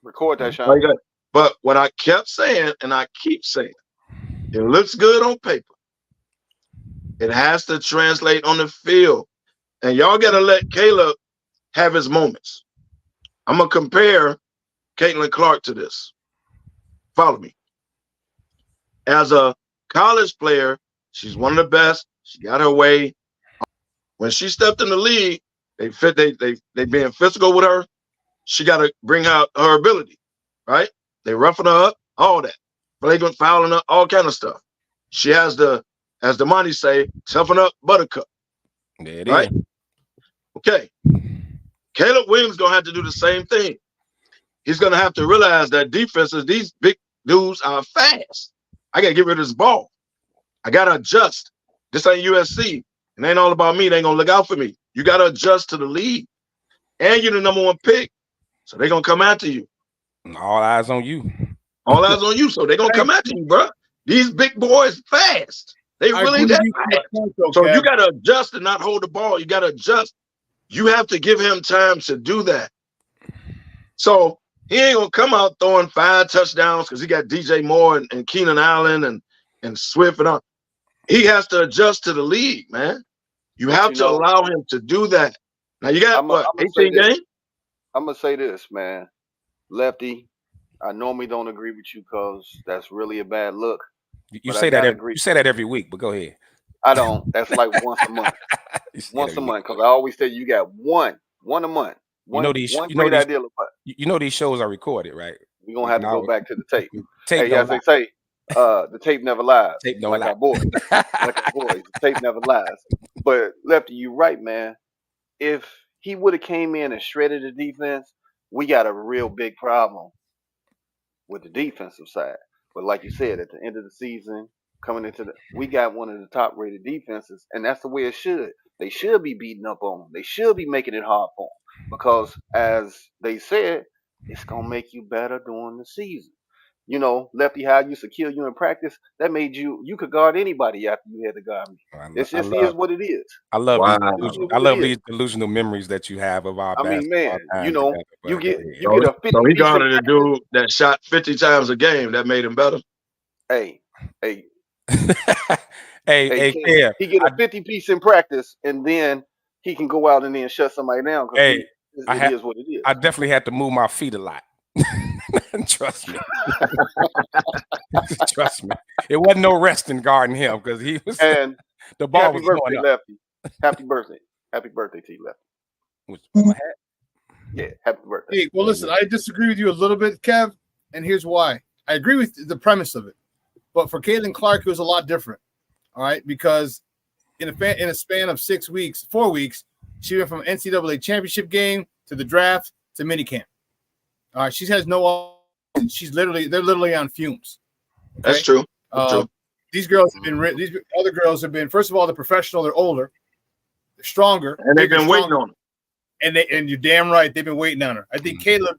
Record that, Sean. But what I kept saying, and I keep saying, it looks good on paper. It has to translate on the field. And y'all got to let Caleb have his moments. I'm going to compare Caitlin Clark to this. Follow me. As a college player, she's one of the best. She got her way. When she stepped in the league, they being physical with her. She got to bring out her ability, right? They roughing her up, all that. Flagrant fouling her, all kind of stuff. She has as the money say, toughen up buttercup. There it right? is. Okay. Caleb Williams going to have to do the same thing. He's going to have to realize that defenses, these big dudes are fast. I got to get rid of this ball. I got to adjust. This ain't USC. It ain't all about me. They ain't going to look out for me. You got to adjust to the league. And you're the #1 pick. So they're going to come after you. All eyes on you. All eyes on you. So they're going to come after you, bro. These big boys fast. They really that fast. So you got to adjust and not hold the ball. You got to adjust. You have to give him time to do that. So he ain't going to come out throwing 5 touchdowns because he got DJ Moore and Keenan Allen and Swift and all. He has to adjust to the league, man. You have to allow him to do that. Now you got 18 games? I'm going to say this, man. Lefty, I normally don't agree with you because that's really a bad look. You say that every week, but go ahead. I don't. That's like once a month. Once a month, because I always say you got one a month. You know these shows are recorded, right? We're gonna have to go back to the tape. Hey, as they say, the tape never lies. Tape don't like lie. Our boys. Like our boys. The tape never lies. But Lefty, you right, man. If he would have came in and shredded the defense, we got a real big problem with the defensive side. But like you said, at the end of the season, we got one of the top rated defenses, and that's the way it should. They should be beating up on them. They should be making it hard for them because, as they said, it's gonna make you better during the season. You know, Lefty, how I used to kill you in practice, that made you could guard anybody after you had to guard me. It just is what it is. I love these delusional memories that you have of our basketball. I mean, man, you get a 50. So he guarded a dude that shot 50 times a game. That made him better. Hey. Hey, he get a 50-piece in practice, and then he can go out and then shut somebody down. Hey, it is what it is. I definitely had to move my feet a lot. Trust me. Trust me. It wasn't no resting guarding him because he was. And the ball was going up. Lefty. Happy birthday. Happy birthday to you, Lefty. My hat? Yeah, happy birthday. Hey, well, listen, I disagree with you a little bit, Kev, and here's why. I agree with the premise of it, but for Caitlin Clark, it was a lot different. All right, because in a span of 4 weeks, she went from NCAA championship game to the draft to minicamp. All right, she has no. They're literally on fumes. Okay? That's true. True. These girls have been. These other girls have been. First of all, they're professional. They're older. They're stronger. And they've been waiting on them. And you're damn right. They've been waiting on her. I think Caleb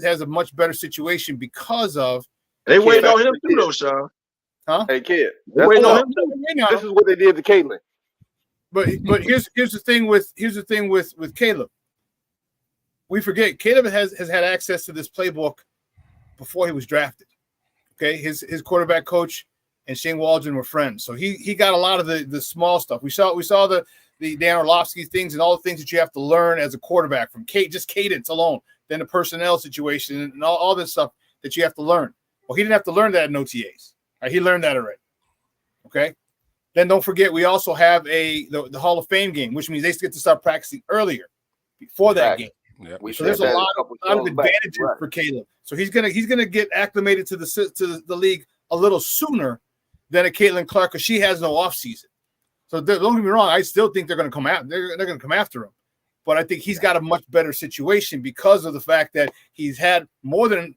has a much better situation because of. They waiting on him too, though, Sean. Huh? Hey, kid. This is what they did to Caitlin. But here's the thing with Caleb. We forget Caleb has had access to this playbook before he was drafted. Okay, his quarterback coach and Shane Waldron were friends, so he got a lot of the small stuff. We saw the Dan Orlovsky things and all the things that you have to learn as a quarterback from just cadence alone, then the personnel situation and all this stuff that you have to learn. Well, he didn't have to learn that in OTAs. Right, he learned that already. Okay, then don't forget we also have the Hall of Fame game, which means they get to start practicing earlier before that game. Yep. So there's a lot of advantages for Caleb. So he's gonna get acclimated to the league a little sooner than a Caitlin Clark because she has no offseason. So don't get me wrong, I still think they're gonna come out. They're gonna come after him, but I think he's got a much better situation because of the fact that he's had more than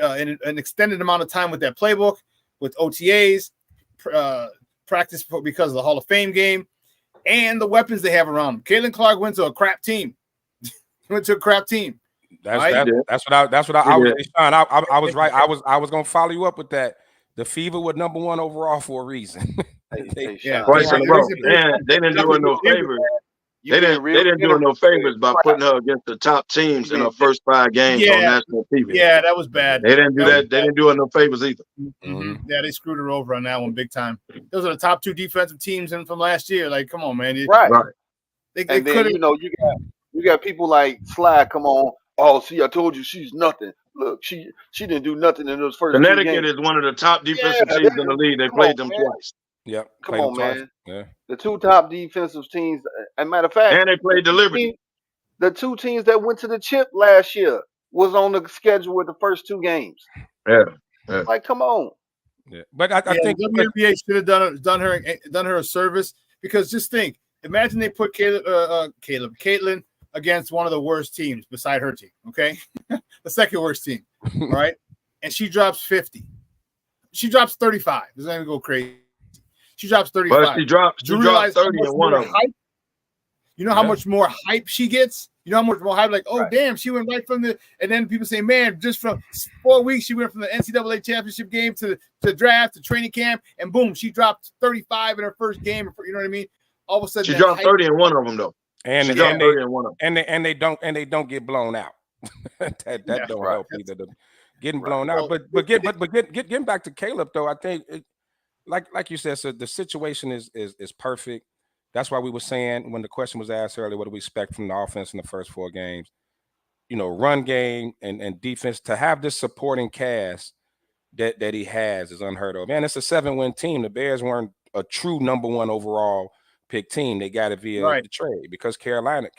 an extended amount of time with that playbook, with OTAs, practice because of the Hall of Fame game, and the weapons they have around him. Caitlin Clark went to a crap team. That's what I was Sean. I was right. I was gonna follow you up with that. The Fever was #1 overall for a reason. Twice in a row. And they didn't do her no favors. They didn't do her no favors by putting her against the top teams in her first 5 games on national TV. Yeah, that was bad. They didn't do that. They didn't do her no favors either. Mm-hmm. Yeah, they screwed her over on that one big time. Those are the top 2 defensive teams from last year. Like, come on, man. Right. They and then you got people like Sly. Come on. Oh, see, I told you she's nothing. Look, she didn't do nothing in those first. Connecticut is one of the top defensive teams in the league. They played them twice. Yep. Come on, man. Yeah. The 2 top defensive teams. As a matter of fact, and they played the Liberty. The 2 teams that went to the chip last year was on the schedule with the first 2 games. Yeah. Like, come on. Yeah. But I think the WNBA should have done her a service because just think. Imagine they put Caitlin against one of the worst teams beside her team, okay? The second worst team, all right? And she drops 50. She drops 35. Doesn't even go crazy. She drops 35. But she dropped 30 in one of them. You know how much more hype she gets? You know how much more hype? Like, oh, damn, she went right from the – and then people say, man, just from 4 weeks, she went from the NCAA championship game to the draft, to training camp, and boom, she dropped 35 in her first game. You know what I mean? All of a sudden, she dropped 30 in one of them, though. And they don't get blown out. that don't help either. Getting blown out, but getting back to Caleb though, I think like you said, so the situation is perfect. That's why we were saying when the question was asked earlier, what do we expect from the offense in the first 4 games? You know, run game and defense to have this supporting cast that he has is unheard of. Man, it's a 7-win team. The Bears weren't a true #1 overall pick team. They got it via the trade because Carolina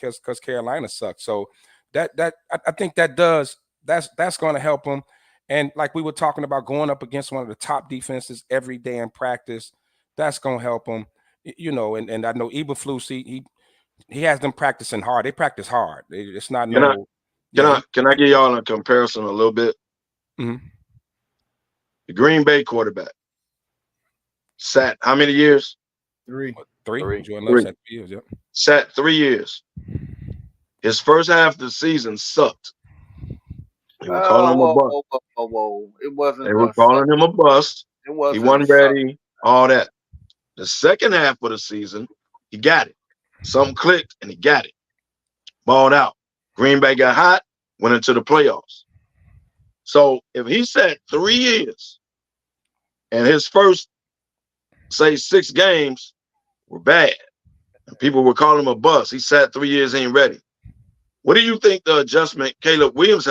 sucked. So that I think that's going to help them. And like we were talking about, going up against one of the top defenses every day in practice, that's going to help them. You know, and I know Eberflus, he has them practicing hard. They practice hard. It's not Can I give y'all a comparison a little bit? Mm-hmm. The Green Bay quarterback sat how many years? 3. 3. Years, yep. Sat 3 years. His first half of the season sucked. They were calling him a bust. It wasn't. They were calling him a bust. It wasn't. He wasn't ready. All that. The second half of the season, he got it. Something clicked, and he got it. Balled out. Green Bay got hot. Went into the playoffs. So if he sat 3 years, and his first, say, 6 games were bad, and people were calling him a bust, he sat 3 years, ain't ready. What do you think the adjustment Caleb Williams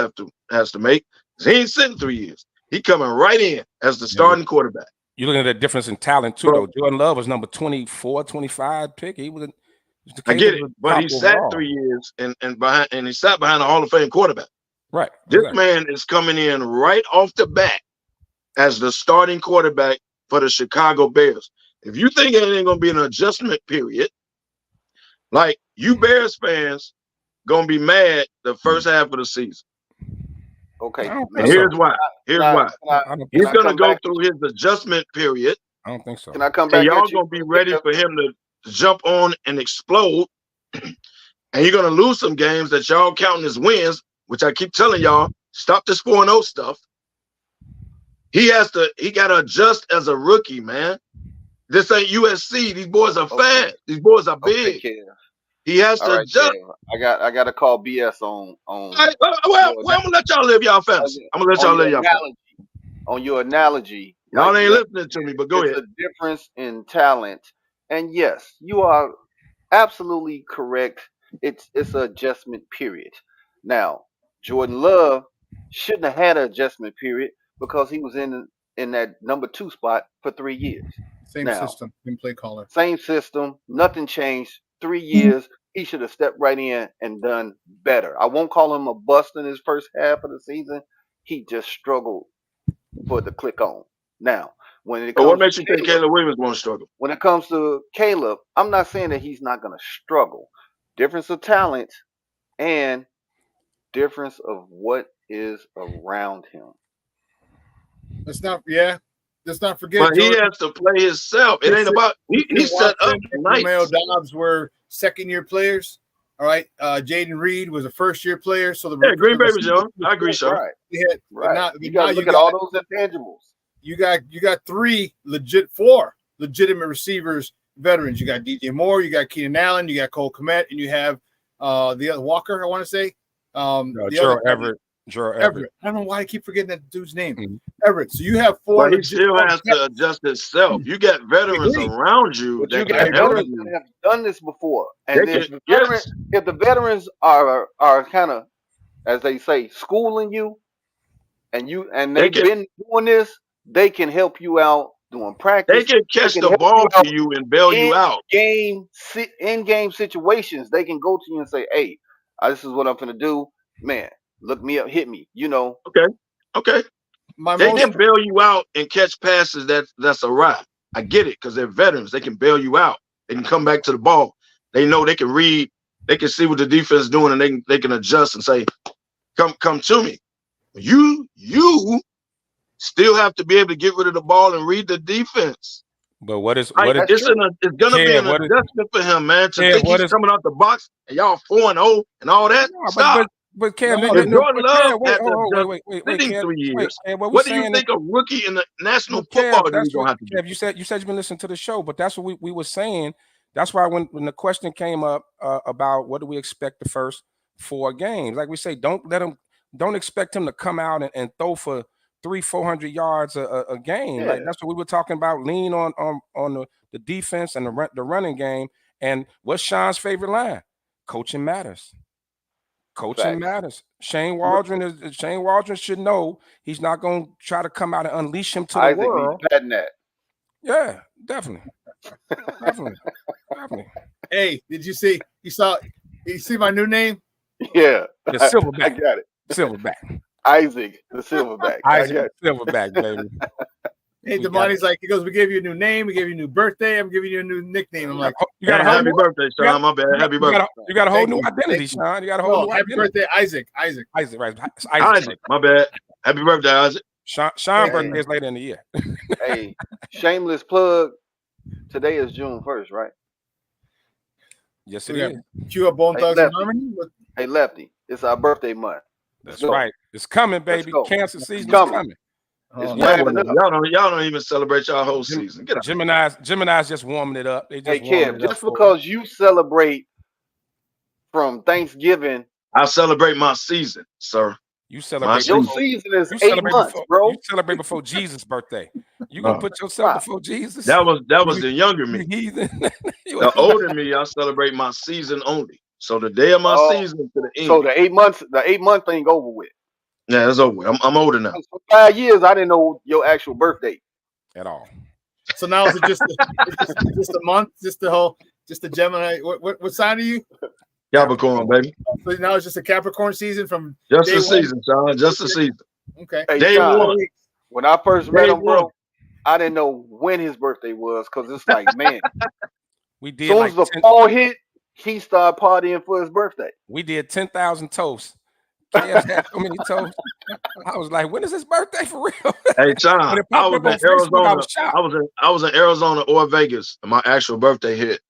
has to make? He ain't sitting 3 years. He coming right in as the starting quarterback. You're looking at the difference in talent too, though. Jordan Love was number 24, 25 pick. He was. I get it, but he sat 3 years and he sat behind a Hall of Fame quarterback. Right. This man is coming in right off the bat as the starting quarterback for the Chicago Bears. If you think it ain't gonna be an adjustment period, like you Bears fans gonna be mad the first half of the season. Okay. And here's why. Here's why. He's gonna go through his adjustment period. I don't think so. Can I come back? And y'all gonna be ready for him to jump on and explode. And you're gonna lose some games that y'all counting as wins, which I keep telling y'all, stop this 4-0 stuff. He gotta adjust as a rookie, man. This ain't USC. These boys are fast. These boys are big. He has to adjust. I got to call BS on. Well, I'm gonna let y'all live y'all fantasy. I'm gonna let y'all live y'all fantasy. On your analogy, y'all ain't listening to me, but go ahead. It's a difference in talent, and yes, you are absolutely correct. It's an adjustment period. Now, Jordan Love shouldn't have had an adjustment period because he was in that number 2 spot for 3 years. Same system, same play caller. Same system, nothing changed. 3 years, he should have stepped right in and done better. I won't call him a bust in his first half of the season. He just struggled for it to click on. Now, when it comes what makes you think Caleb Williams won't struggle? When it comes to Caleb, I'm not saying that he's not going to struggle. Difference of talent and difference of what is around him. Let's not forget. But he has to play himself. It ain't about he set up nice. Romeo Dobbs were second-year players. All right, Jaden Reed was a first-year player. So Green Bay was young. I agree, sir. Right. You got to look at all those intangibles. You got four legitimate receivers, veterans. You got DJ Moore, you got Keenan Allen, you got Cole Kmet, and you have the other Walker. I want to say Gerald Everett. Everett. I don't know why I keep forgetting that dude's name. Everett. So you have four. But he still has to adjust himself. You got veterans around you. But you got veterans that have done this before. And if the veterans are kind of, as they say, schooling you, and they've been doing this, they can help you out doing practice. They can catch the ball for you and bail you out. In-game situations, they can go to you and say, hey, this is what I'm going to do. Man, look me up, hit me, Okay. They can bail you out and catch passes that's a ride. I get it because they're veterans. They can bail you out. They can come back to the ball. They know they can read. They can see what the defense is doing, and they can adjust and say, come to me. You still have to be able to get rid of the ball and read the defense. But it's gonna be an adjustment for him, man. To think he's coming out the box and y'all 4-0 and all that. Stop. But Cam, Jordan Love had to adjust 3 years. What do you think a rookie in the National Football League is gonna have to do? You said you've been listening to the show, but that's what we were saying. That's why when the question came up about what do we expect the first 4 games, like we say, don't expect him to come out and throw for 300-400 yards a game. Like that's what we were talking about. Lean on the defense and the running game. And what's Sean's favorite line? Coaching matters. Coaching matters. Shane Waldron should know he's not going to try to come out and unleash him to the world. Yeah, definitely. Definitely. Hey, did you see? You see my new name? Yeah, the Silverback. I got it. Silverback. Isaac, the Silverback. Isaac, Silverback, baby. Hey, Damani's like, he goes, we gave you a new name, we gave you a new birthday, I'm giving you a new nickname. I'm like, you got a happy birthday, Sean. My bad. Happy birthday. You got a whole new identity, Sean. You got a whole new happy birthday, Isaac. Right. Isaac. My bad. Happy birthday, Isaac. Sean's birthday is later in the year. Hey, shameless plug. Today is June 1st, right? Yes, it is. Cue up Bone Thugs and Harmony. Hey, Lefty, it's our birthday month. That's right. It's coming, baby. Cancer season is coming. Y'all don't even celebrate y'all whole season. Get out. Gemini's just warming it up. They just Kev, just because you celebrate from Thanksgiving, I celebrate my season, sir. You celebrate your season is 8 months, bro. You celebrate before Jesus' birthday. You gonna put yourself before Jesus? That was the younger me. The older me, I celebrate my season only. So the day of my season to the end. So the 8 month thing over with. Yeah, it's over with. I'm older now. For 5 years, I didn't know your actual birthday at all. So now is it just a month? Just the Gemini? What sign are you? Capricorn, baby. So now it's just a Capricorn season from season, Sean. Just a season. Okay. Hey, Day Sean, 1. When I first met him, bro, I didn't know when his birthday was because it's like, man, We as did soon like as the 10, fall hit, he started partying for his birthday. we did 10,000 toasts. Kev's had so many toasts. I was like, when is his birthday for real? Hey, John, When it I popped was up on in Facebook, I Arizona. was shocked. I was in Arizona or Vegas, and my actual birthday hit.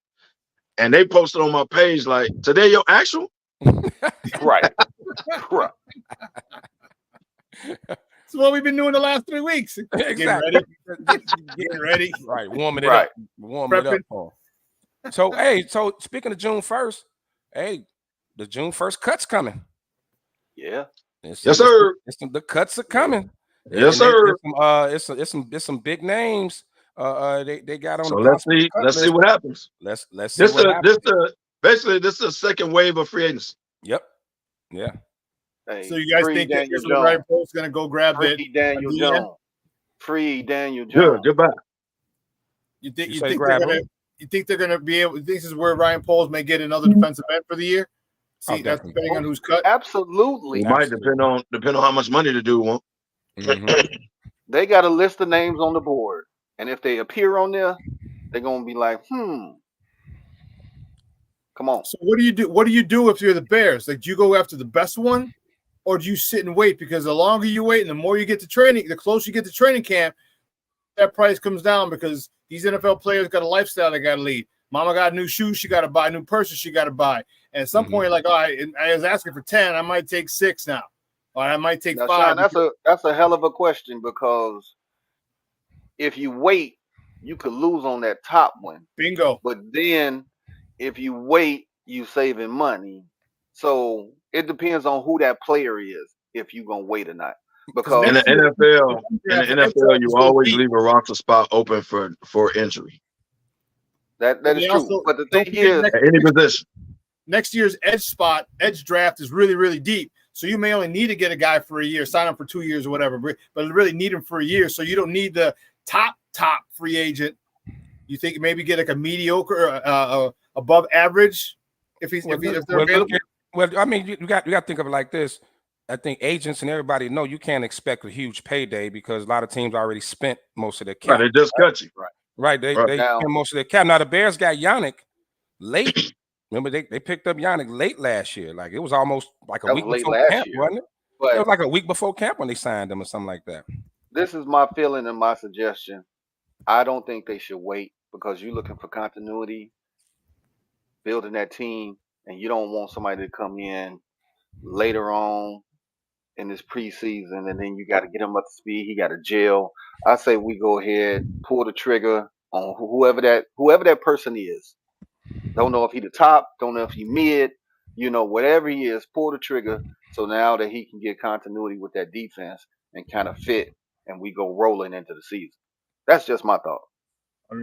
And they posted on my page like, today your actual? Right. Right. That's what we've been doing the last 3 weeks. Exactly. Getting ready. Right, warming it Right. up. Warming it up, Paul. So, hey, so speaking of June 1st, hey, the June 1st cuts coming. Yeah. Yes, sir. The cuts are coming. Yes, sir. It's some big names. They got on. So the let's list. see what happens. Let's see what happens. Basically this is a second wave of free agency. Yep. Yeah. Hey, So you guys think that Ryan Pohl's going to go grab free Daniel Jones? Free Daniel Good. Jones. Goodbye. You think they're going to be able? This is where Ryan Pohl's may get another defensive end for the year. See, that's depending on who's cut. Absolutely. It might depend on how much money the dude want. Mm-hmm. They got a list of names on the board, and if they appear on there, they're gonna be like, Come on. So what do you do? What do you do if you're the Bears? Like, do you go after the best one, or do you sit and wait? Because the longer you wait and the more you get to training, the closer you get to training camp, that price comes down because these NFL players got a lifestyle they got to lead. Mama got new shoes, she got to buy. New purses, she got to buy. And at some point, like, all right, I was asking for 10, I might take 6 now, or I might take 5. Sean, that's a hell of a question because if you wait, you could lose on that top one. Bingo. But then if you wait, you saving money. So it depends on who that player is if you're gonna wait or not. Because in the NFL, you always leave a roster spot open for injury. That is true. But the thing is, at any position. Next year's edge draft is really, really deep. So you may only need to get a guy for a year, sign him for 2 years or whatever, but really need him for a year. So you don't need the top free agent. You think maybe get like a mediocre, above average if they're available. Well, I mean, you got to think of it like this. I think agents and everybody know you can't expect a huge payday because a lot of teams already spent most of their cap. Right, they just cut you. Right. They spent most of their cap. Now the Bears got Yannick late. Remember, they picked up Yannick late last year. Like it was almost like a week before camp, wasn't it? But it was like a week before camp when they signed him or something like that. This is my feeling and my suggestion. I don't think they should wait because you're looking for continuity, building that team, and you don't want somebody to come in later on in this preseason and then you got to get him up to speed. He got to gel. I say we go ahead, pull the trigger on whoever that person is. Don't know if he the top, don't know if he mid, whatever he is, pull the trigger so now that he can get continuity with that defense and kind of fit and we go rolling into the season. That's just my thought.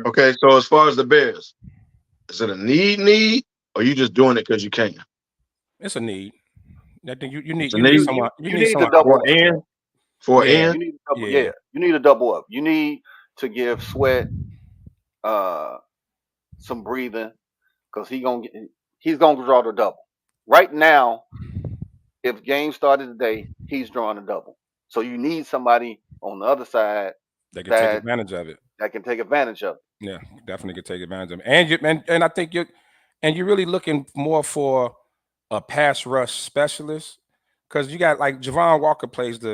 Okay, so as far as the Bears, is it a need, or you just doing it because you can? It's a need. I think you need someone. You need to double up. For an end? You need to double up. You need to give Sweat some breathing because he's gonna draw the double. Right now, if game started today, he's drawing a double. So you need somebody on the other side that can take advantage of it. That can take advantage of it. Yeah, definitely can take advantage of it. And I think you're really looking more for a pass rush specialist because you got like Javon Walker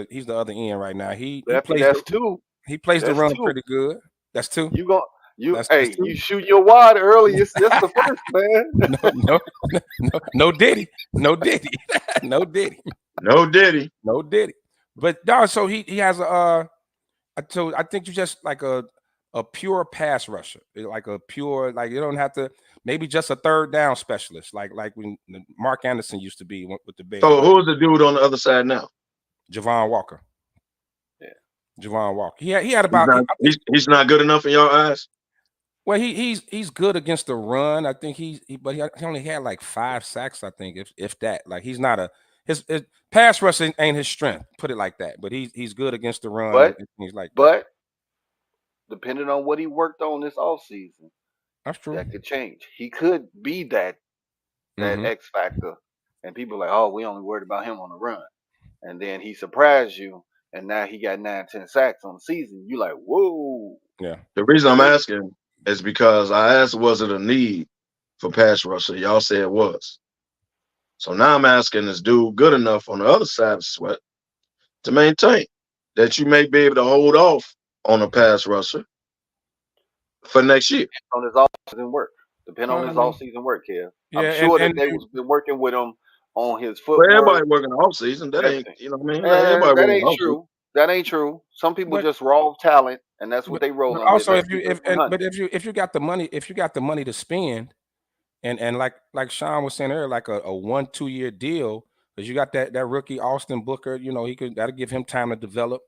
he's the other end right now. He plays two. He plays the run pretty good. That's 2. You shoot your wad early. It's just the first, man. No Diddy. But dog, so he has I think you just like a pure pass rusher, like a pure, like you don't have to, maybe just a third down specialist, like when Mark Anderson used to be with the Bears. So who's the dude on the other side now? Javon Walker. Yeah, Javon Walker. He had about. He's not good enough in your eyes. Well, he's good against the run. I think but he only had like 5 sacks. I think if that. Like he's not his pass rush ain't his strength. Put it like that. But he's good against the run. But and things like that. Depending on what he worked on this offseason, that's true. That could change. He could be that X factor, and people are like, oh, we only worried about him on the run, and then he surprised you, and now he got 9-10 sacks on the season. You like, whoa. Yeah. The reason I'm asking is because I asked, was it a need for pass rusher? Y'all said it was. So now I'm asking, is dude good enough on the other side of Sweat to maintain that you may be able to hold off on a pass rusher for next year? On his off-season work. Depending on his off-season work, Kev. Yeah, I'm sure that they was been working with him on his Well, footwork. everybody working off season. That ain't, you know what I mean? Everybody that working ain't off true. season. That ain't true. Some people just raw talent, and that's what they roll on. Also, if you got the money, to spend, and like Sean was saying earlier, like a 1-2 year deal, because you got that rookie Austin Booker, you know, that'll give him time to develop.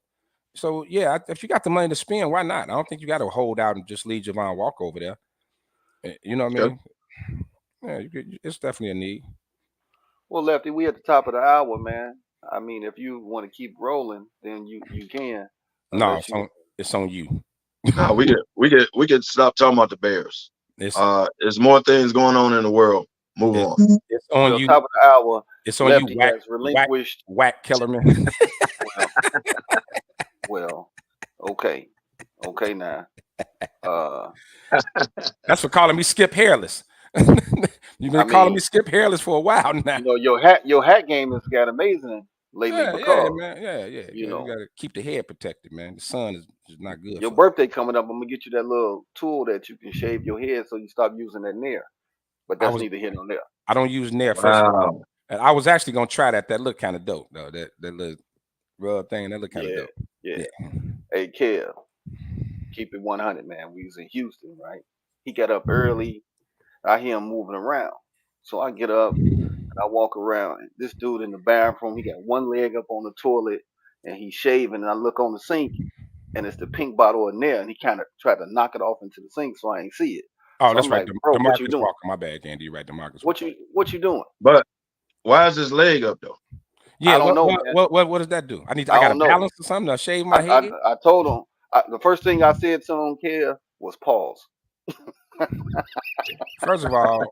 So yeah, if you got the money to spend, why not? I don't think you got to hold out and just leave Javon Walker over there. You know what I mean? Yeah, it's definitely a need. Well, Lefty, we at the top of the hour, man. I mean, if you want to keep rolling, then you can. No, it's on you. No, we could stop talking about the Bears. There's more things going on in the world. Move on. It's on you. Top of the hour. It's on Lefty you. has relinquished. Whack Kellerman. Well, okay now. That's for calling me Skip Hairless. You've been calling me Skip Hairless for a while now. You know, your hat game has got amazing lately because man. Yeah. You gotta keep the head protected, man. The sun is not good. Your birthday coming up, I'm gonna get you that little tool that you can shave your head so you stop using that Nair. But that's neither here nor there. I don't use Nair first of all. And I was actually gonna try that. That looked kind of dope though. That little rub thing, that looked kind of dope. Yeah. Hey Kev, keep it 100, man. We was in Houston, right? He got up early. I hear him moving around. So I get up and I walk around. And this dude in the bathroom, he got one leg up on the toilet and he's shaving. And I look on the sink and it's the pink bottle of Nair. And he kind of tried to knock it off into the sink so I ain't see it. Oh, so that's I'm right. Like, bro, what you doing? Walker. My bad, Andy. You're right. DeMarcus. What you doing? But why is his leg up though? Yeah, I don't know. What does that do? I got to balance or something to shave my head. I told him the first thing I said to him, Kev, was pause. First of all,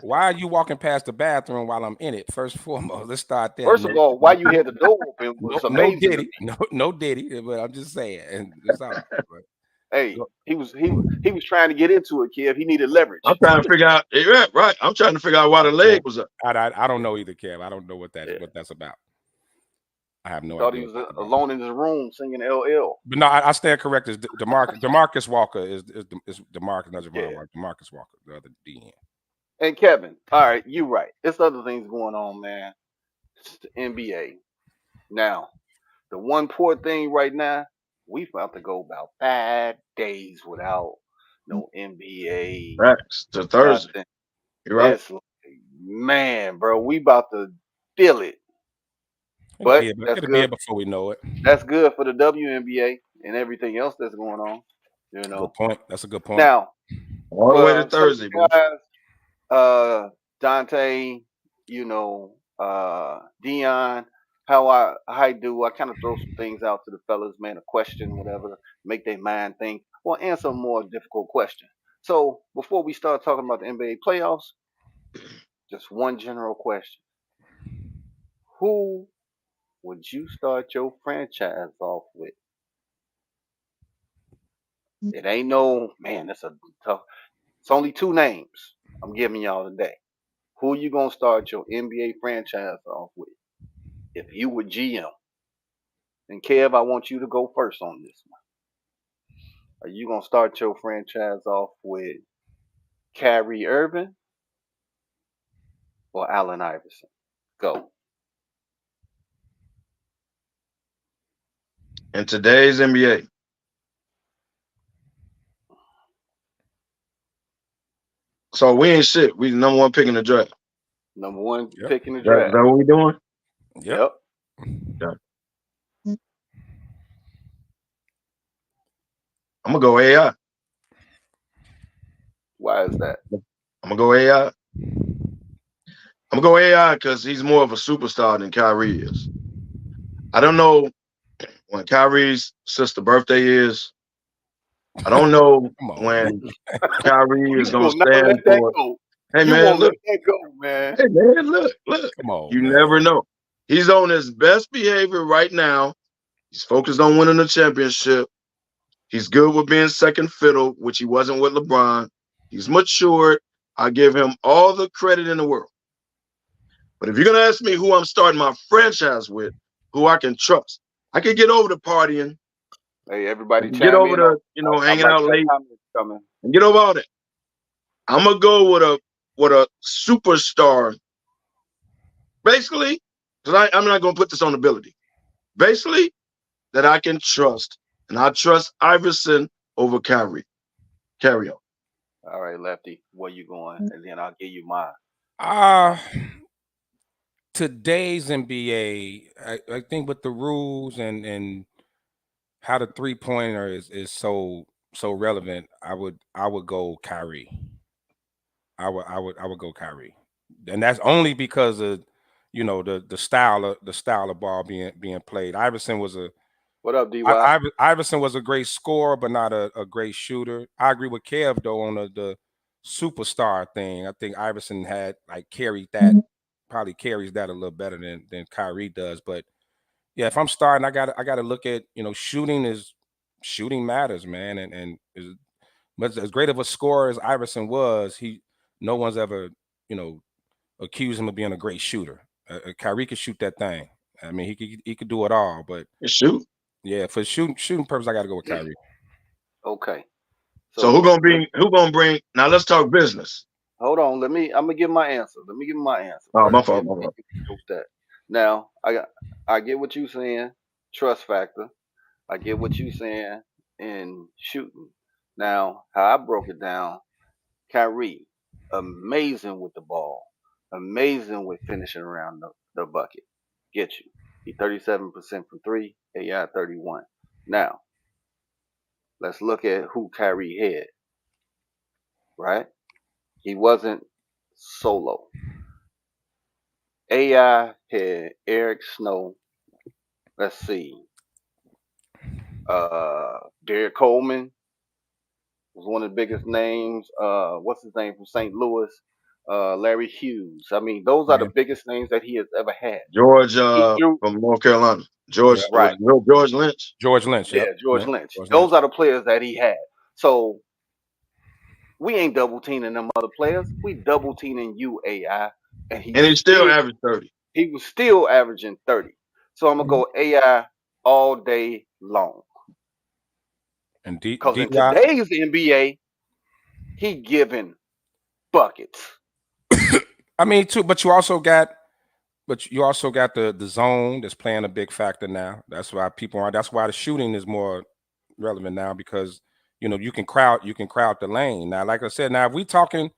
why are you walking past the bathroom while I'm in it? First and foremost, let's start there. First of all, why you had the door open was amazing. No diddy, but I'm just saying. And it's all right, hey, he was trying to get into it, Kev. He needed leverage. I'm trying to figure out. Yeah, right. I'm trying to figure out why the leg was up. I don't know either, Kev. I don't know what that's about. I have no idea. Thought he was alone in his room singing LL. But no, I stand corrected. DeMarcus Walker is DeMarcus, not Javon Walker. DeMarcus Walker, the other DN. And Kevin, all right, you right. There's other things going on, man. It's the NBA. Now, the one poor thing right now, we about to go about 5 days without no NBA. That's to Thursday. Nothing. You're right. Like, man, bro, we about to feel it. But that's good before we know it. That's good for the WNBA and everything else that's going on. You know. Good point. That's a good point. Now, all the way to Thursday, guys, Dante, Dion, how I do. I kind of throw some things out to the fellas, man. A question, whatever, make their mind think. Well, answer a more difficult question. So before we start talking about the NBA playoffs, just one general question: who would you start your franchise off with? It ain't no, man, that's a tough. It's only 2 names I'm giving y'all today. Who you going to start your NBA franchise off with if you were GM? And Kev, I want you to go first on this one. Are you going to start your franchise off with Kyrie Irving or Allen Iverson? Go. In today's NBA, so we ain't shit. We the number 1 pick in the draft. Number 1 pick in the draft. Is that what we doing? Yep. I'm gonna go AI. Why is that? I'm gonna go AI. I'm gonna go AI because he's more of a superstar than Kyrie is. I don't know when Kyrie's sister birthday is. I don't know when Kyrie is gonna stand for. Hey man, look. Man. Hey man, look. Come on, you never know. He's on his best behavior right now. He's focused on winning the championship. He's good with being second fiddle, which he wasn't with LeBron. He's matured. I give him all the credit in the world. But if you're going to ask me who I'm starting my franchise with, who I can trust, I can get over the partying. Hey, everybody, get over the, hanging out late. And get over all that. I'm going to go with a superstar. Basically, because I'm not going to put this on ability. Basically, that I can trust. And I trust Iverson over Kyrie. Carry on. All right, Lefty, where you going? And then I'll give you mine. Today's NBA, I think with the rules and how the 3-pointer is so relevant, I would go Kyrie. I would go Kyrie, and that's only because of the style of ball being played. Iverson was a what up, DY? Iverson was a great scorer, but not a great shooter. I agree with Kev though on the superstar thing. I think Iverson had carried that. Probably carries that a little better than Kyrie does. But yeah, if I'm starting, I gotta look at shooting matters, man. And as great of a scorer as Iverson was, no one's ever accused him of being a great shooter. Kyrie could shoot that thing. I mean, he could do it all. But shoot. Yeah, for shooting purpose, I gotta go with Kyrie. Okay. So who gonna bring? Now let's talk business. Hold on. I'm gonna give my answer. Oh, my fault. Now, I get what you're saying, trust factor. I get what you're saying in shooting. Now, how I broke it down, Kyrie, amazing with the ball, amazing with finishing around the bucket. Get you. He 37% from 3, AI 31. Now, let's look at who Kyrie had. Right? He wasn't solo. AI had Eric Snow. Let's see. Derek Coleman was one of the biggest names. What's his name from St. Louis? Larry Hughes. I mean, those are the biggest names that he has ever had. George from North Carolina. George, right? George Lynch. George Lynch. Yeah, George Lynch. Those are the players that he had. So we ain't double teaming them other players. We double teaming you, AI. And he still averaged 30. He was still averaging 30. So I'm gonna go AI all day long. And because in today's NBA, he giving buckets. I mean, too, but you also got the zone that's playing a big factor now. That's why that's why the shooting is more relevant now, because you can crowd the lane. Now, like I said, now if we talking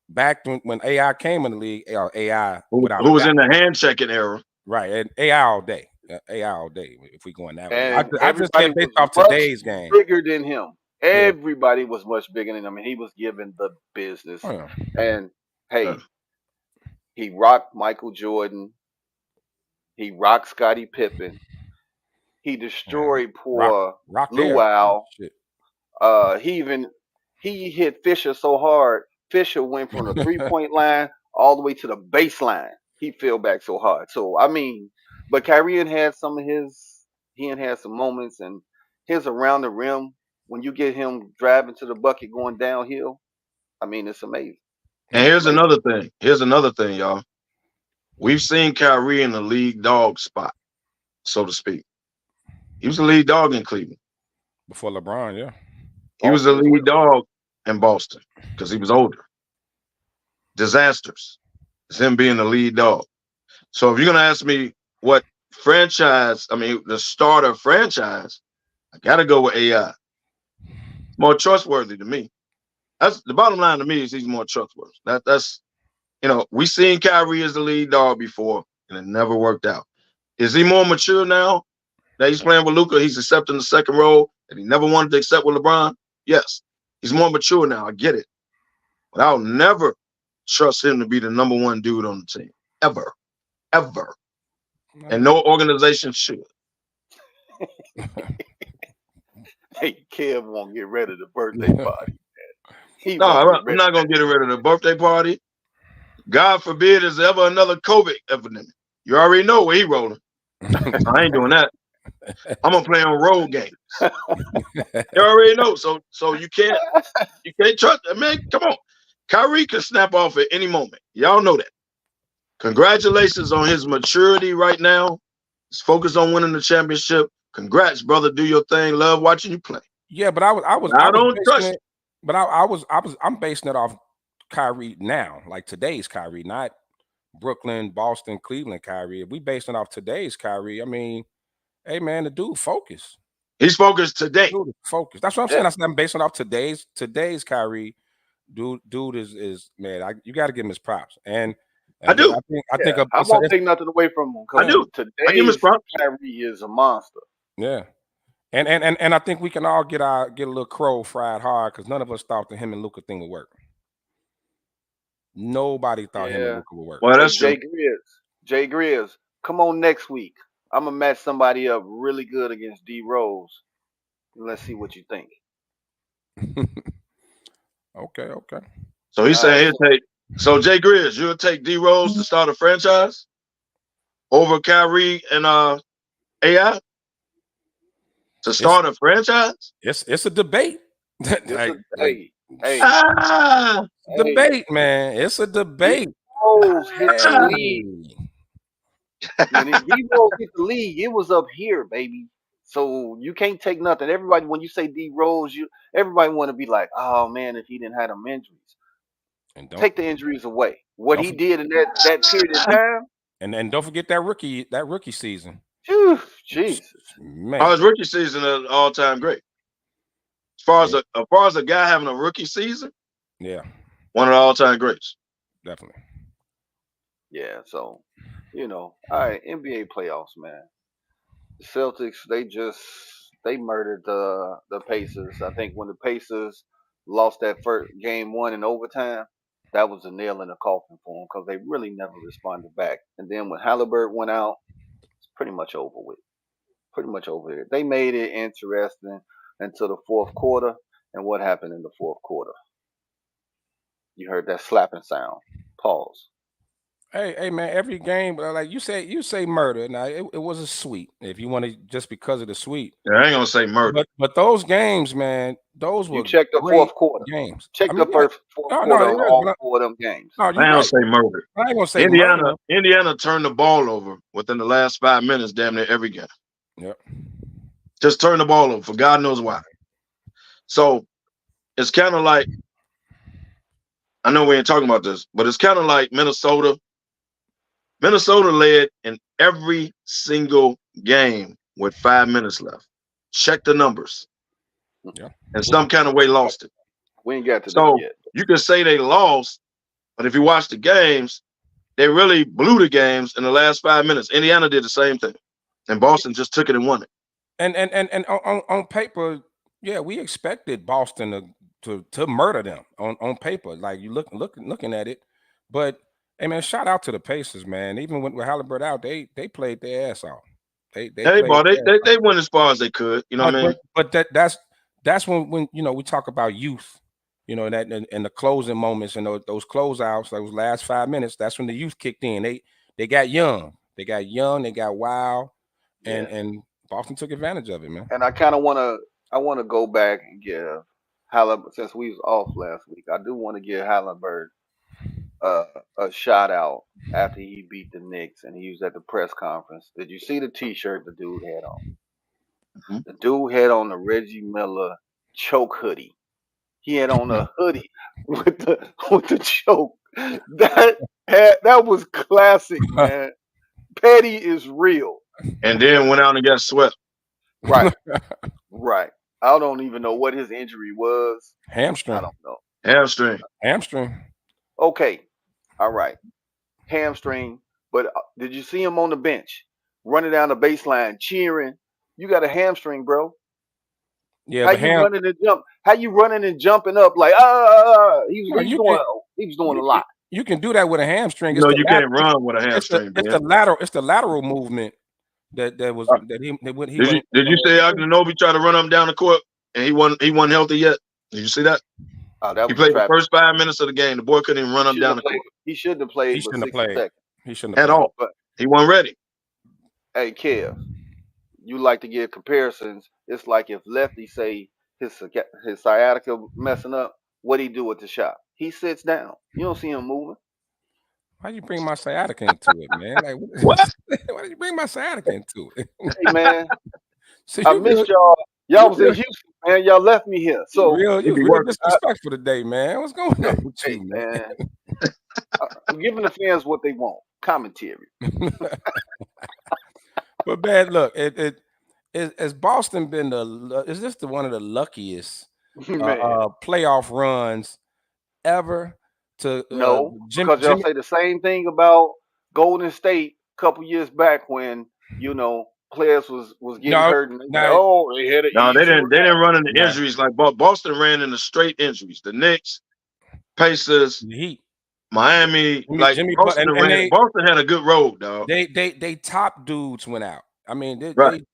back when AI came in the league, AI who was in the hand checking era, right? And AI all day, if we going that way. I just can't based off today's game. Bigger than him. Everybody was much bigger than him, and he was given the business. Oh, yeah. And hey, he rocked Michael Jordan. He rocked Scottie Pippen. He destroyed poor Luau. He hit Fisher so hard. Fisher went from the 3-point line all the way to the baseline. He fell back so hard. So I mean, but Kyrie had some of his. He had some moments, and his around the rim when you get him driving to the bucket going downhill. I mean, it's amazing. And here's another thing, y'all. We've seen Kyrie in the lead dog spot, so to speak. He was the lead dog in Cleveland before LeBron. Yeah, he was the lead dog in Boston because he was older. Disasters. It's him being the lead dog. So if you're gonna ask me what franchise, the starter franchise, I gotta go with AI. More trustworthy to me. That's the bottom line to me, is he's more trustworthy. That's we seen Kyrie as the lead dog before, and it never worked out. Is he more mature now that he's playing with Luka? He's accepting the second role that he never wanted to accept with LeBron. Yes, he's more mature now. I get it, but I'll never trust him to be the number one dude on the team ever. And no organization should. Hey, Kev won't get rid of the birthday party. No, I'm not going to get rid of the birthday party. God forbid there's ever another COVID epidemic. You already know where he rolling. I ain't doing that. I'm gonna play on road games. You already know. So you can't trust. Man, come on. Kyrie can snap off at any moment. Y'all know that. Congratulations on his maturity right now. He's focused on winning the championship. Congrats, brother. Do your thing. Love watching you play. Yeah, but I was don't trust basing it, but I'm basing it off Kyrie now, like today's Kyrie, not Brooklyn, Boston, Cleveland Kyrie. If we basing off today's Kyrie, I mean, hey man, the dude focus. He's focused today. Dude is focused. That's what I'm saying. That's I'm basing off today's Kyrie. Dude is man. You got to give him his props. And I do. I think I won't take nothing away from him. I do. I give him his props. Kyrie is a monster. Yeah. And I think we can all get a little crow fried hard because none of us thought the him and Luka thing would work. Nobody thought him and Luka would work. Well, that's Jay Grizz, come on next week. I'm gonna match somebody up really good against D Rose. Let's see what you think. Okay. So he's saying he'll take. So Jay Grizz, you'll take D Rose to start a franchise over Kyrie and AI to start a franchise. It's a debate. Debate, man. It's a debate. D-Rose hit the league. When D-Rose hit the league, it was up here, baby. So you can't take nothing. Everybody, when you say D-Rose, everybody want to be like, oh man, if he didn't have them injuries. And take the injuries away. What he did in that period of time. And don't forget that rookie season. Jesus. Man. His rookie season is all-time great. As far as a guy having a rookie season, one of the all-time greats. Definitely. Yeah, so all right, NBA playoffs, man. The Celtics, they murdered the Pacers. I think when the Pacers lost that first game 1 in overtime, that was a nail in the coffin for them because they really never responded back. And then when Halliburton went out, it's pretty much over with. Pretty much over here. They made it interesting until the fourth quarter. And what happened in the fourth quarter? You heard that slapping sound. Pause. Hey man, every game, like you say murder. Now it was a sweep. If you want to, just because of the sweep. Yeah, I ain't gonna say murder. But those games, man, those were check the fourth quarter games. Check the fourth quarter on all 4 of them games. I ain't gonna say murder. I ain't gonna say Indiana. Indiana turned the ball over within the last 5 minutes, damn near every game. Yep. Just turn the ball over for God knows why. So it's kind of like, I know we ain't talking about this, but it's kind of like Minnesota. Minnesota led in every single game with 5 minutes left. Check the numbers. Yeah. And some kind of way lost it. We ain't got to that yet. You can say they lost, but if you watch the games, they really blew the games in the last 5 minutes. Indiana did the same thing. And Boston just took it and won it. And on paper, yeah, we expected Boston to murder them on paper. Like you looking at it. But hey man, shout out to the Pacers, man. Even with Halliburton out, they played their ass off. They went as far as they could. You know what I mean? But that's when we talk about youth. And the closing moments and those closeouts, those last 5 minutes. That's when the youth kicked in. They got young. They got wild, and Boston took advantage of it, man. And I kind of want to go back and give Halliburton, since we was off last week. I do want to give Halliburton a shout out after he beat the Knicks and he was at the press conference. Did you see the T-shirt the dude had on? Mm-hmm. The dude had on the Reggie Miller choke hoodie. He had on a hoodie with the choke. That was classic, man. Petty is real. And then went out and got swept. Right. Right. I don't even know what his injury was. Hamstring. I don't know. Hamstring. Okay. All right. Hamstring. But did you see him on the bench running down the baseline cheering? You got a hamstring, bro. Yeah. How you running and jumping up like he was doing a lot. You can do that with a hamstring. No, you can't run with a hamstring. It's the lateral movement that was that he Did you say Anunoby tried to run up and down the court and he wasn't healthy yet? Did you see that? He played the first 5 minutes of the game. The boy couldn't even run up down the court. He shouldn't have played. He shouldn't have played. He shouldn't have at all. But he wasn't ready. Hey, Kev, you like to give comparisons. It's like if Lefty say his sciatica messing up, what he do at the shop? He sits down. You don't see him moving. Why you bring my sciatica into it, man? Like, What? why you bring my sciatica into it? Hey man, So I missed y'all. Y'all was in Houston, man. Y'all left me here. So you be real working. disrespectful today, man. What's going on with hey you, man? I'm giving the fans what they want. Commentary. But man, look, has Boston been is this one of the luckiest Man. playoff runs ever? To No, because y'all say the same thing about Golden State a couple years back when, players was getting hurt and they said, oh, they had an No, they easy didn't run into Nah. injuries like Boston ran into straight injuries. The Knicks, Pacers, The Heat, Miami, Jimmy Boston Boston had a good road, dog. They top dudes went out. I mean,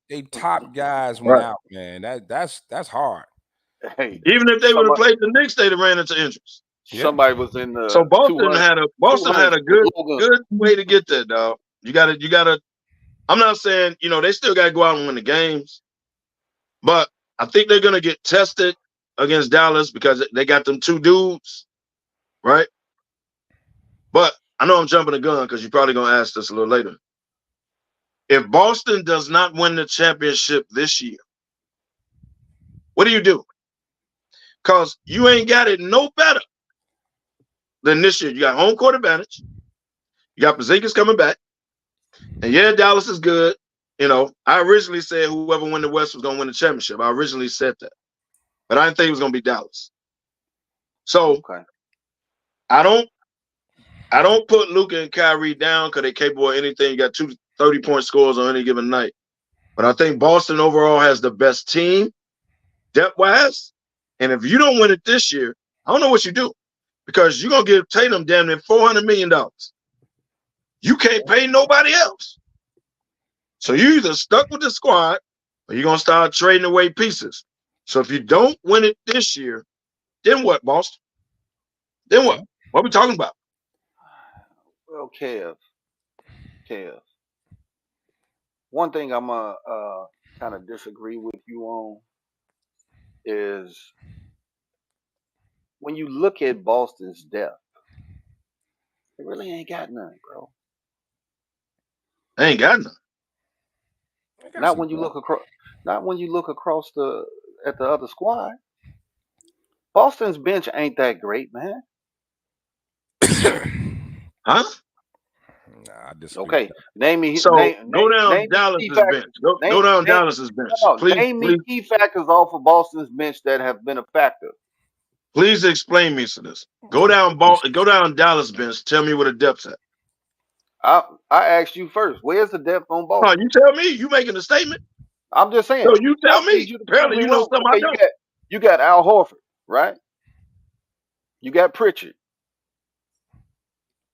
they top guys went out, man. That's hard. Hey, even if they would have played the Knicks, they'd have ran into injuries. Somebody was in the so Boston had a good way to get there, dog. You gotta. I'm not saying they still gotta go out and win the games, but I think they're gonna get tested against Dallas because they got them two dudes, right? But I know I'm jumping the gun because you're probably gonna ask this a little later. If Boston does not win the championship this year, what do you do? Because you ain't got it no better than this year. You got home court advantage. You got Porzingis coming back. And yeah, Dallas is good. I originally said whoever won the West was going to win the championship. I originally said that. But I didn't think it was going to be Dallas. So I don't put Luka and Kyrie down because they're capable of anything. You got 2 30-point scores on any given night. But I think Boston overall has the best team, depth-wise. And if you don't win it this year, I don't know what you do. Because you're going to give Tatum damn near $400 million. You can't pay nobody else. So you either stuck with the squad or you're going to start trading away pieces. So if you don't win it this year, then what, Boston? Then what? What are we talking about? Well, Kev. One thing I'm going to kind of disagree with you on is when you look at Boston's depth, they really ain't got none, bro. They ain't got none. Not when you look across. Not when you look across at the other squad. Boston's bench ain't that great, man. Huh? Nah, I disagree. Okay, name me. So go down Dallas's bench. Go down Dallas's bench. Please, name me key factors off of Boston's bench that have been a factor. Please explain me to this. Go down Dallas bench. Tell me where the depth's at. I asked you first. Where's the depth on Boston? Oh, you tell me. You making a statement? I'm just saying. So you tell me. Apparently, you know something I don't. You got Al Horford, right? You got Pritchard.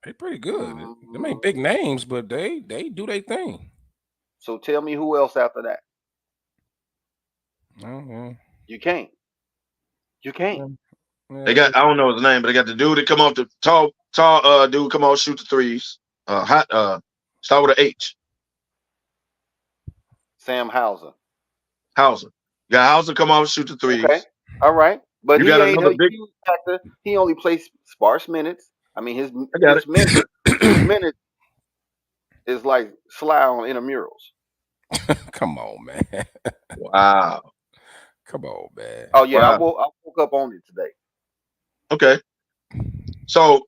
They pretty good. They ain't big names, but they do their thing. So tell me who else after that. You can't. They got, I don't know his name, but they got the dude that come off the tall dude come off shoot the threes. Start with an H. Sam Hauser. You got Hauser come off shoot the threes. Okay. All right. But you he got ain't another a big huge factor. He only plays sparse minutes. I mean his minutes is like Sly on intramurals. Come on, man. Wow. Come on, man. Oh yeah, wow. I woke up on it today. Okay. So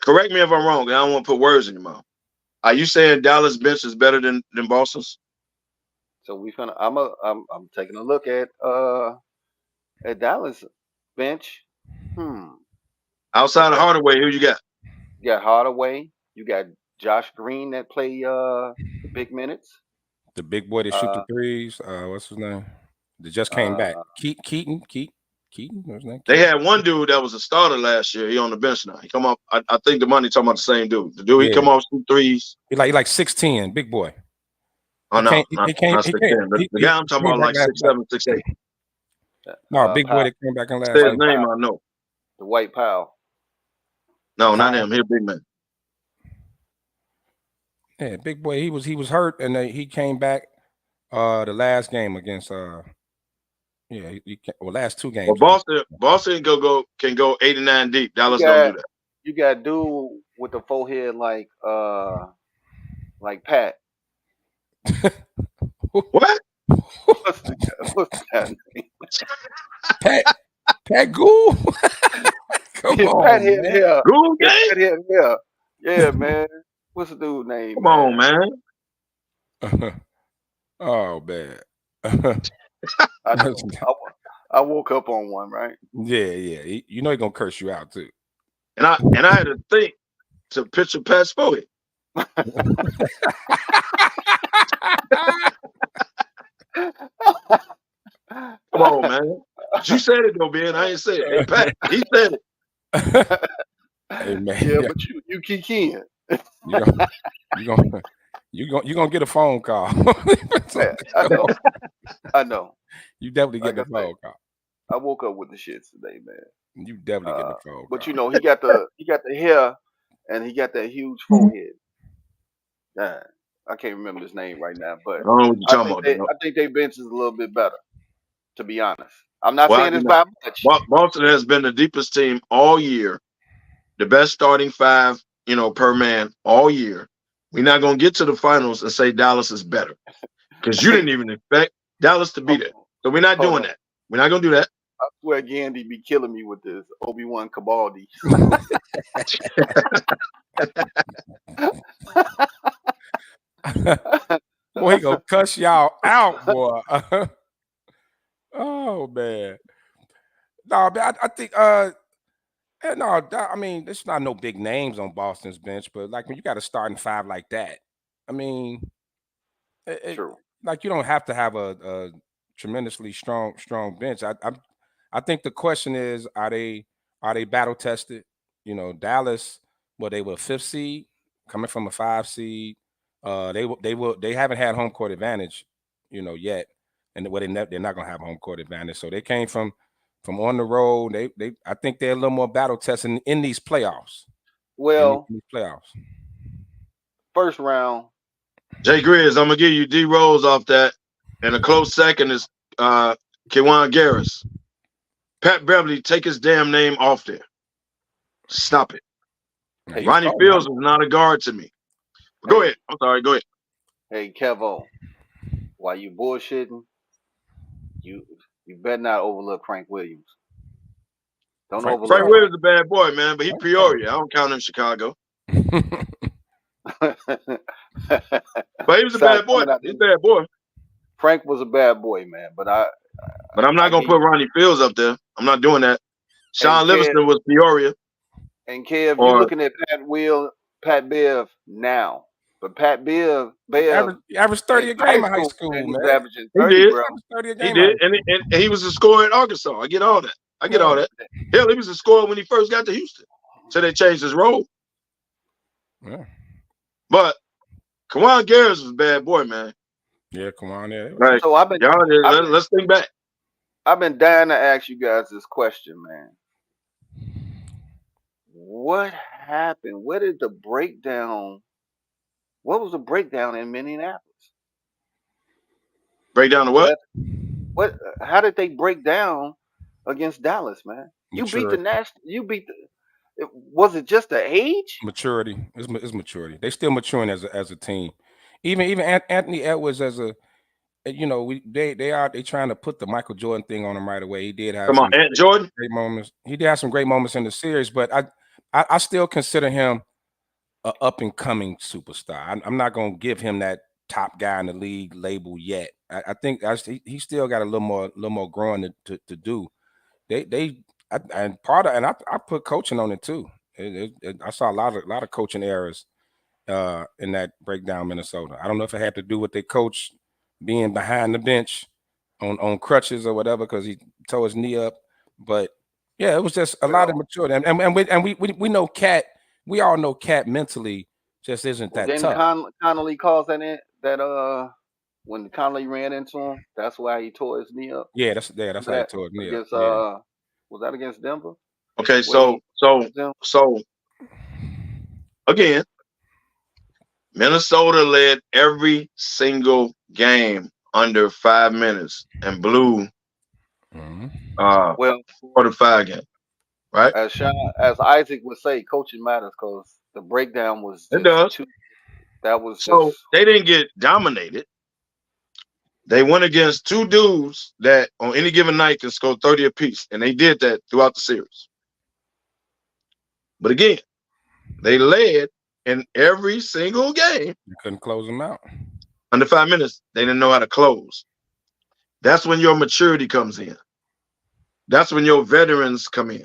correct me if I'm wrong. I don't want to put words in your mouth. Are you saying Dallas bench is better than Boston's? So I'm taking a look at Dallas bench. Outside of Hardaway, who you got? You got Hardaway. You got Josh Green that play the big minutes. The big boy that shoot the threes. What's his name? That just came back. Keaton. What's his name? They had one dude that was a starter last year. He on the bench now. He come up. I think the money talking about the same dude. The dude he come off shoot threes. He like 6'10", big boy. Oh no, not 6'10". The guy I'm talking about like 6'7", 6'8". No, big boy that came back in last year. year. His name I know. The White Powell. No, not him. He's a big man. Yeah, big boy. He was hurt, and he came back The last game against last 2 games. Well, Boston can go 89 deep. Dallas don't do that. You got dude with the forehead like Pat. What? What's that name? Pat Gould. Come on, Pat head hair. Gould game? Pat head hair. Yeah, man. What's the dude's name? Come on, man. Oh man. I woke up on one, right? Yeah. You know he's gonna curse you out too. And I had to think to picture Pat's forehead. Come on, man. You said it though, Ben. I ain't say it. Hey, Pat, he said it. Hey, man. Yeah, but you keep in. You're gonna get a phone call. Man, I know. You definitely get the phone call. I woke up with the shits today, man. You definitely get the phone call. But you know, he got the hair and he got that huge forehead. I can't remember his name right now, but I don't know what you're talking about. I think their bench is a little bit better, to be honest. I'm not saying this by much. Boston has been the deepest team all year, the best starting 5, per man all year. We're not gonna get to the finals and say Dallas is better because you didn't even expect Dallas to be there. So we're not doing that. We're not gonna do that. I swear, Gandhi be killing me with this Obi-Wan Cabaldi. Boy, he gonna cuss y'all out, boy. Oh man. No, man, I think I mean, there's not no big names on Boston's bench, but like when you got a starting 5 like that, I mean, True. Like you don't have to have a tremendously strong bench. I think the question is, are they battle tested? Dallas, they were 5th seed, coming from a 5 seed. They haven't had home court advantage, yet, and they're not gonna have home court advantage. So they came from on the road. I think they're a little more battle tested in these playoffs. Well, in these playoffs. First round. Jay Grizz, I'm gonna give you D Rose off that, and a close second is Kevon Garris. Pat Beverly, take his damn name off there. Stop it. Hey, Ronnie Fields is not a guard to me. Go ahead. I'm sorry. Go ahead. Hey, Kevo, while you bullshitting, you better not overlook Frank Williams. Don't overlook Frank Williams is a bad boy, man, but he Peoria. I don't count him Chicago. But he was a bad boy. He's a bad boy. Frank was a bad boy, man. But I'm not gonna put Ronnie Fields up there. I'm not doing that. Sean Livingston was Peoria. And Kev, you're looking at Pat Bev now. But Pat Bev averaged 30 a game in high school, man. He was averaging 30, he did. bro. He did, and he was a scorer at Arkansas. I get all that. Hell, he was a scorer when he first got to Houston. So they changed his role. Yeah. But Kevon Garris was a bad boy, man. Yeah, come on there. Right. So let's think back. I've been dying to ask you guys this question, man. What happened? What was the breakdown in Minneapolis? Breakdown of what? How did they break down against Dallas, man? Was it just the age? Maturity. It's maturity. They still maturing as a team. Even Anthony Edwards they trying to put the Michael Jordan thing on him right away. He did have Jordan. Great moments. He did have some great moments in the series, but I still consider him an up and coming superstar. I'm not gonna give him that top guy in the league label yet. I think he still got a little more growing to do. I put coaching on it too. I saw a lot of coaching errors in that breakdown Minnesota. I don't know if it had to do with their coach being behind the bench on crutches or whatever because he tore his knee up. But yeah, it was just a lot of maturity. And we know Cat. We all know Cat mentally just isn't that tough. Connolly calls that when Connolly ran into him, that's why he tore his knee up. Yeah, that's how he tore his knee up. Was that against Denver? Okay, so again, Minnesota led every single game under 5 minutes and blew well, 4 to 5 games, right? as Isaac would say, coaching matters because the breakdown was It just does. too. That was So just. they didn't get dominated. They went against two dudes that on any given night can score 30 apiece, and they did that throughout the series. But again, they led in every single game. You couldn't close them out. Under 5 minutes, they didn't know how to close. That's when your maturity comes in. That's when your veterans come in.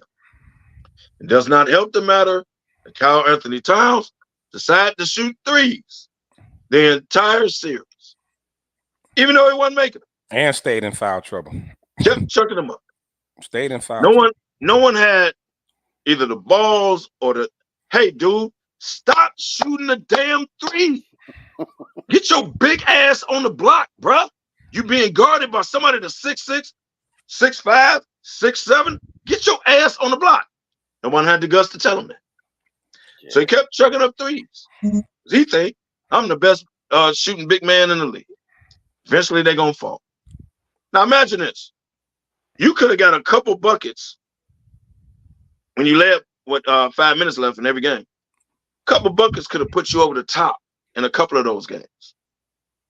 It does not help the matter that Kyle Anthony Towns decided to shoot threes the entire series, even though he wasn't making them. And stayed in foul trouble. Kept chucking them up. Stayed in foul trouble. No one had either the balls or the, hey, dude, stop shooting the damn three. Get your big ass on the block, bruh. You being guarded by somebody that's 6'6", 6'5", 6'7". Get your ass on the block. No one had the guts to tell him that. Yeah. So he kept chucking up threes. He think, I'm the best shooting big man in the league. Eventually, they're going to fall. Now, imagine this. You could have got a couple buckets when you led with 5 minutes left in every game. A couple buckets could have put you over the top in a couple of those games.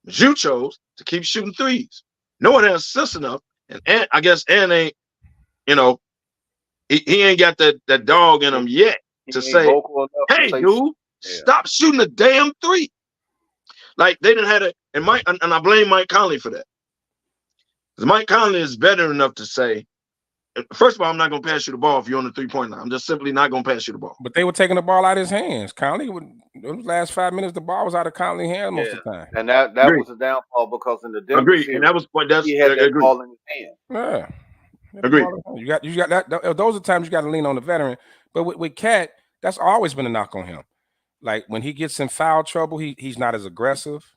But you chose to keep shooting threes. No one has sense enough. And I guess Ant ain't, he ain't got that dog in him yet to say, hey, dude, stop shooting the damn three. Like, they didn't have it. And I blame Mike Conley for that. Because Mike Conley is better enough to say, first of all, I'm not going to pass you the ball if you're on the three-point line. I'm just simply not going to pass you the ball. But they were taking the ball out of his hands. Conley, those last 5 minutes, the ball was out of Conley's hands most of the time. And that was a downfall because in the Denver series, and that was he had that ball in his hand. Yeah. Agreed. You got that. Those are times you got to lean on the veteran. But with Cat, that's always been a knock on him. Like when he gets in foul trouble, he's not as aggressive.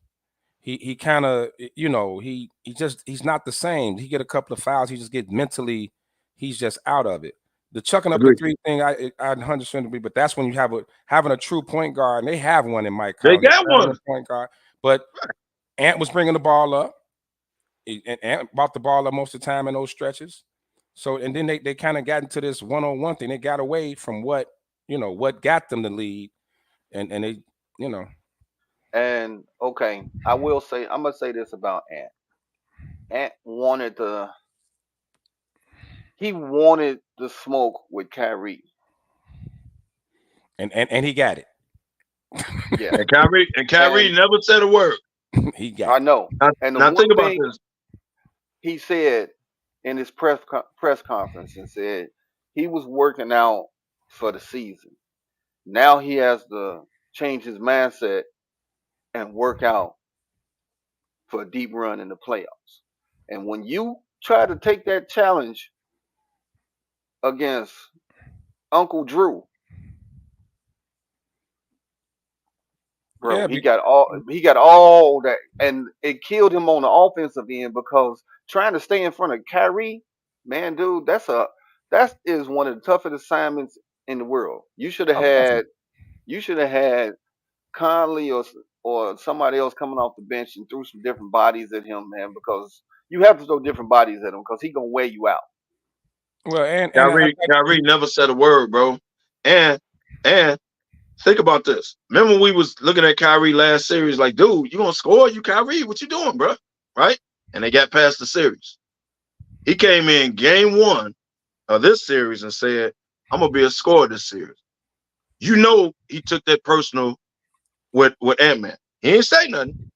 He kind of, he's not the same. He get a couple of fouls, he just get mentally, he's just out of it. The chucking up the three thing, I 100% agree. But that's when you having a true point guard, and they have one in Mike Conley. They got one point guard, but Ant was bringing the ball up, and Ant brought the ball up most of the time in those stretches. So, and then they kind of got into this one-on-one thing. They got away from what got them the lead, and they, And okay, I'm gonna say this about Ant. Ant wanted the smoke with Kyrie. And he got it. Yeah. And Kyrie never said a word. He got it. I know. And now think about this. He said in his press conference and said he was working out for the season. Now he has to change his mindset and work out for a deep run in the playoffs. And when you try to take that challenge against Uncle Drew, bro, he got all that, and it killed him on the offensive end because trying to stay in front of Kyrie, man, dude, that is one of the toughest assignments in the world. You should have had Conley or somebody else coming off the bench and threw some different bodies at him, man, because you have to throw different bodies at him because he's gonna wear you out. Well, and Kyrie never said a word, bro. And think about this. Remember when we was looking at Kyrie last series, like, dude, you gonna score? You Kyrie, what you doing, bro? Right? And they got past the series. He came in game 1 of this series and said, I'm gonna be a scorer this series. You know he took that personal with Ant-Man. He ain't say nothing.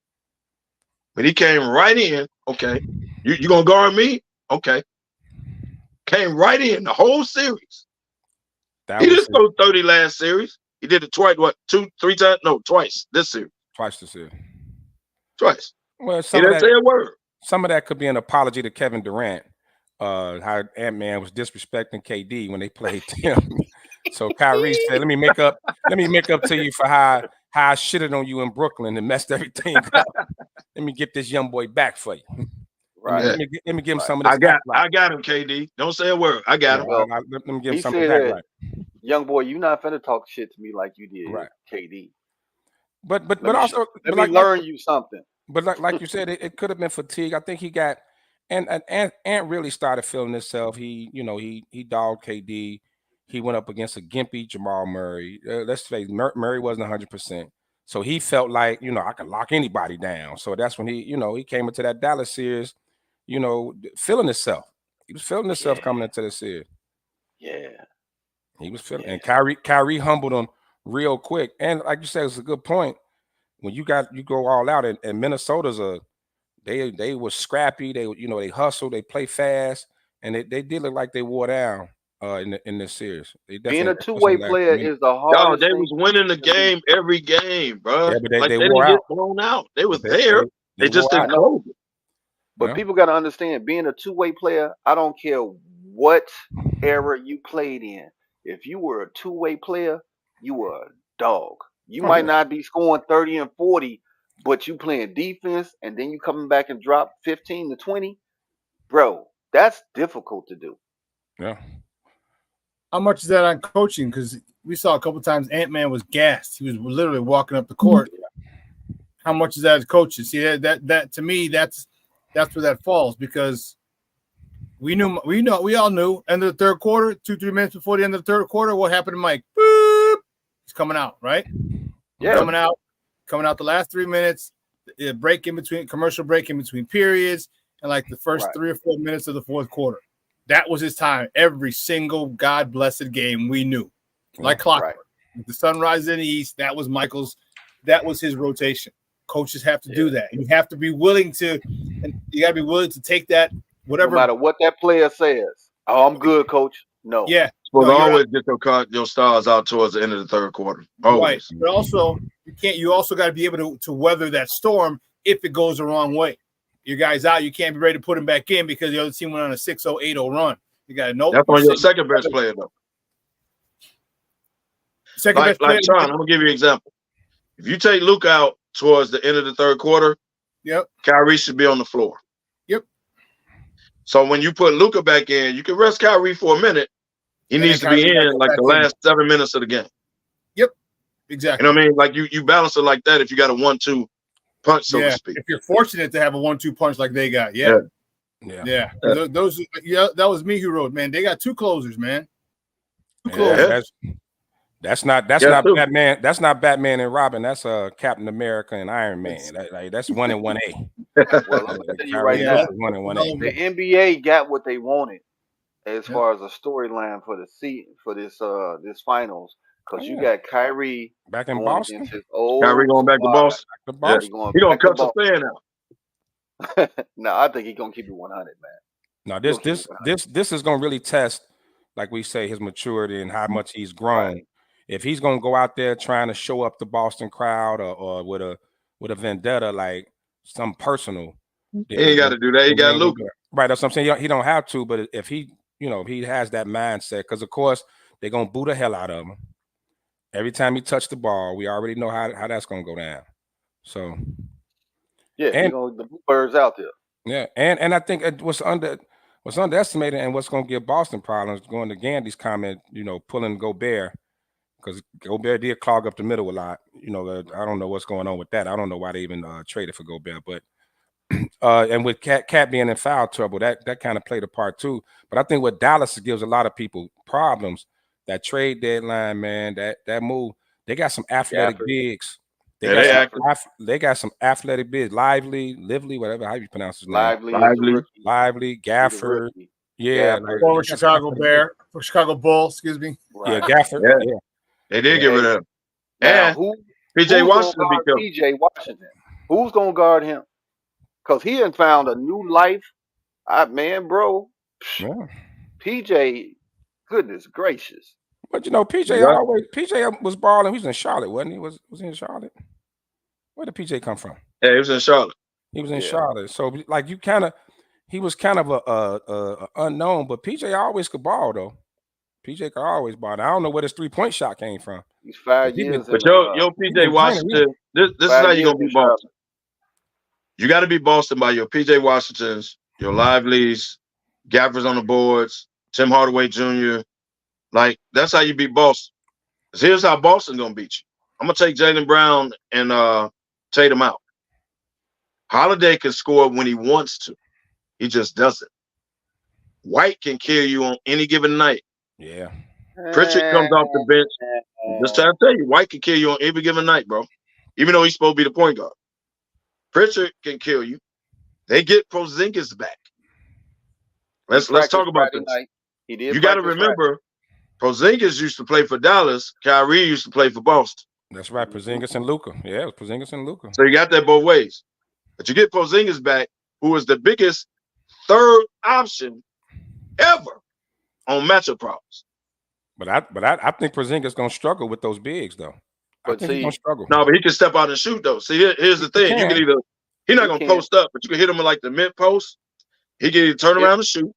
But he came right in. Okay. You gonna guard me? Okay. Came right in the whole series. He didn't score 30 last series. He did it twice, three times? No, twice this series. Twice this year. Twice. Well, he didn't say a word. Some of that could be an apology to Kevin Durant. How Ant-Man was disrespecting KD when they played him. So Kyrie said, let me make up to you for how I shitted on you in Brooklyn and messed everything up. Let me get this young boy back for you. Right. Let me give him some of this. I got him, KD. Don't say a word. I got him. Well, let me give him some of that. Right. Young boy, you not finna talk shit to me like you did, right, KD. But also let me learn you something. But like you said, it could have been fatigue. I think he got and Ant really started feeling himself. He dogged KD. He went up against a gimpy Jamal Murray. Let's face Murray wasn't 100%. So he felt like, I could lock anybody down. So that's when he came into that Dallas series, feeling himself. He was feeling himself coming into the series. Yeah. He was feeling, and Kyrie humbled him real quick. And like you said, it's a good point. When you go all out, and Minnesota's they were scrappy. They hustle, they play fast, and they did look like they wore down in this series. They Being a definitely two-way player is the hardest they thing. was winning the game every game, bro. Yeah, but they didn't wore get out. blown out. They was there. They just wore didn't out. close it. But people got to understand, being a two-way player, I don't care what era you played in. If you were a two-way player, you were a dog. You might not be scoring 30 and 40, but you playing defense, and then you coming back and drop 15 to 20. Bro, that's difficult to do. Yeah. How much is that on coaching? Because we saw a couple times Ant-Man was gassed. He was literally walking up the court. How much is that as coaching? See, that to me, that's where that falls, because we all knew end of the third quarter, 2-3 minutes before the end of the third quarter, what happened to Mike? Boop, he's coming out, right? Yeah, coming out the last 3 minutes, commercial break in between periods, and like the first 3 or 4 minutes of the fourth quarter. That was his time. Every single God blessed game we knew, like clockwork. If the sun rises in the east, that was his rotation. Coaches have to do that. And you have to be willing to, and you got to be willing to take that, whatever. No matter what that player says. Oh, I'm good, coach. No. Yeah. Well, always get your stars out towards the end of the third quarter. Always. Right. But also, you also got to be able to weather that storm if it goes the wrong way. Your guy's out, you can't be ready to put him back in because the other team went on a 6-0, 8-0 run. You got to know. That's on your second best player, though. Best player. Sean, I'm gonna give you an example. If you take Luke out towards the end of the third quarter, Kyrie should be on the floor. Yep. So when you put Luka back in, you can rest Kyrie for a minute. He needs to be in like the last 7 minutes of the game. Yep. Exactly. You know what I mean? Like you balance it like that if you got a 1-2 punch, so to speak. If you're fortunate to have a 1-2 punch like they got, that was me who wrote, man. They got two closers, man. Two closers. That's not Batman. That's not Batman and Robin. That's Captain America and Iron Man. That's 1 and 1A. Well, I'm telling you right now, 1 and 1A. the NBA got what they wanted as far as a storyline for this finals. Because you got Kyrie back in Boston. Kyrie going back to Boston. He gonna cut the fan out. No, I think he's gonna keep it 100, man. No, this is gonna really test, like we say, his maturity and how much he's grown. Right. If he's gonna go out there trying to show up the Boston crowd or with a vendetta, like some personal, he ain't got to do that. He got Luka. Right, that's what I'm saying. He don't have to, but if he has that mindset, because of course they're gonna boo the hell out of him. Every time he touched the ball, we already know how that's gonna go down. So the birds out there. Yeah, and I think what's underestimated and what's gonna give Boston problems, going to Gandy's comment, pulling Gobert, because Gobert did clog up the middle a lot. I don't know what's going on with that. I don't know why they even traded for Gobert, but and with Cat being in foul trouble, that kind of played a part too. But I think what Dallas gives a lot of people problems. That trade deadline, man, that move, they got some athletic bigs. They got some athletic bigs. Lively, whatever how you pronounce his name. Lively, Gafford. Yeah, former Chicago Bear, for Chicago Bull, excuse me. Right. Yeah, Gafford. Yeah. They did get rid of him. And PJ Washington PJ Washington. Who's gonna guard him? Because he done found a new life. Bro. Yeah. PJ. Goodness gracious! But PJ was balling. He was in Charlotte, wasn't he? Was he in Charlotte? Where did PJ come from? Yeah, he was in Charlotte. He was in Charlotte. So like he was kind of a unknown, but PJ always could ball though. PJ could always ball. Now, I don't know where this 3-point shot came from. He's 5 years. But yo, PJ Washington. This is how you gonna be Boston. You got to be Boston by your PJ Washingtons, your Lively's, Gaffers on the boards, Tim Hardaway Jr. Like, that's how you beat Boston. Here's how Boston's going to beat you. I'm going to take Jaylen Brown and Tatum out. Holiday can score when he wants to. He just doesn't. White can kill you on any given night. Yeah. Pritchard comes off the bench. Just trying to tell you, White can kill you on every given night, bro. Even though he's supposed to be the point guard. Pritchard can kill you. They get Porzingis back. Let's talk about this. You got to remember, Porzingis used to play for Dallas. Kyrie used to play for Boston. That's right, Porzingis and Luka. Yeah, it was Porzingis and Luka. So you got that both ways. But you get Porzingis back, who is the biggest third option ever on matchup problems. But I think Porzingis gonna struggle with those bigs though. I think he's gonna struggle. No, but he can step out and shoot though. See, here's the thing: you can either he's not gonna post up, but you can hit him in like the mid post. He can either turn around and shoot.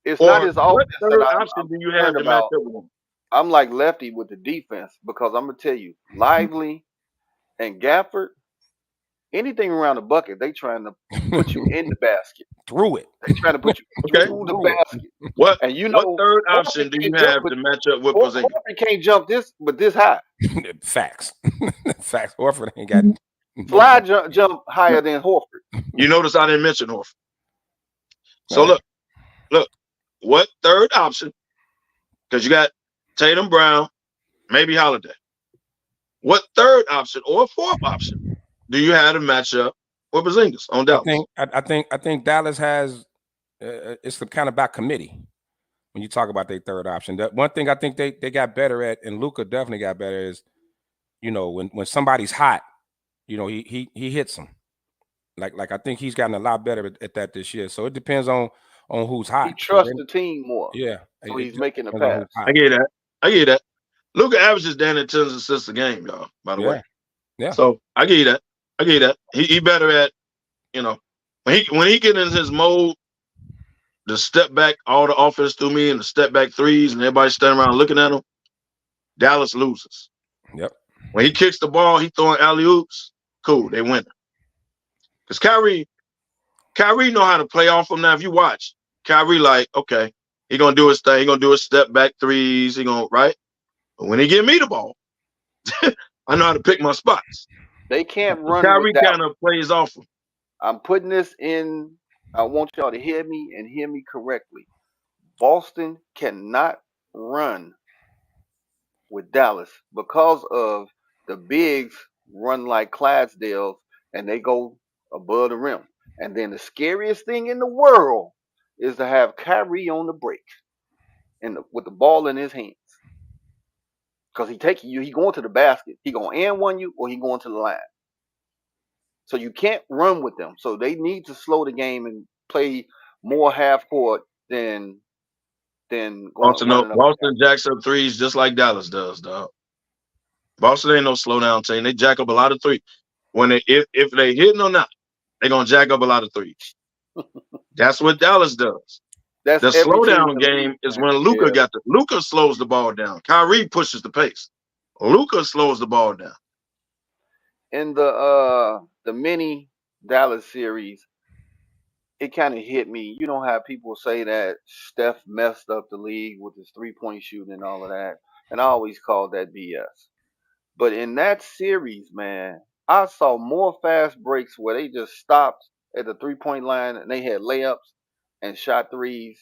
It's not his offense. What third option do you have to match up with him? I'm like Lefty with the defense because I'm gonna tell you, Lively and Gafford, anything around the bucket, they trying to put you in the basket. Through it. They trying to put you through the basket. What? And you know, what third option do you have to match up with Porzingis? Horford can't jump this high. Facts. Facts. Horford ain't got Slide jump higher than Horford. You notice I didn't mention Horford. So look. What third option? Because you got Tatum, Brown, maybe Holiday. What third option or fourth option do you have to match up with Porzingis on Dallas? I think Dallas has it's kind of about committee when you talk about their third option. The one thing I think they got better at, and Luka definitely got better, is when somebody's hot, he hits them. Like I think he's gotten a lot better at that this year. So it depends on who's hot. He trusts the team more. Yeah. So he's making a pass. I get that. Luka averages down at 10 assists a game, y'all, by the way. Yeah. So I get that. He better at, when he get in his mode, the step back, all the offense through me and the step back threes and everybody standing around looking at him, Dallas loses. Yep. When he kicks the ball, he throwing alley-oops, cool, they win. Because Kyrie know how to play off him now. If you watch, Kyrie like, okay, he gonna do his thing. He gonna do his step back threes. He gonna right. But when he give me the ball, I know how to pick my spots. They can't run. Kyrie kind of plays off him. I'm putting this in. I want y'all to hear me and hear me correctly. Boston cannot run with Dallas because of the bigs run like Clydesdales and they go above the rim. And then the scariest thing in the world is to have Kyrie on the break and with the ball in his hands. Because he taking you, he going to the basket. He going to end one you or he going to the line. So you can't run with them. So they need to slow the game and play more half court than Boston jacks up threes just like Dallas does, dog. Boston ain't no slow down team. They jack up a lot of threes. If they hitting or not, they're gonna jack up a lot of threes. That's what Dallas does. The slowdown game is when Luka slows the ball down. Kyrie pushes the pace. Luka slows the ball down. In the mini Dallas series, it kind of hit me. You know how people say that Steph messed up the league with his 3-point shooting and all of that, and I always called that BS. But in that series, man, I saw more fast breaks where they just stopped at the 3-point line and they had layups and shot threes.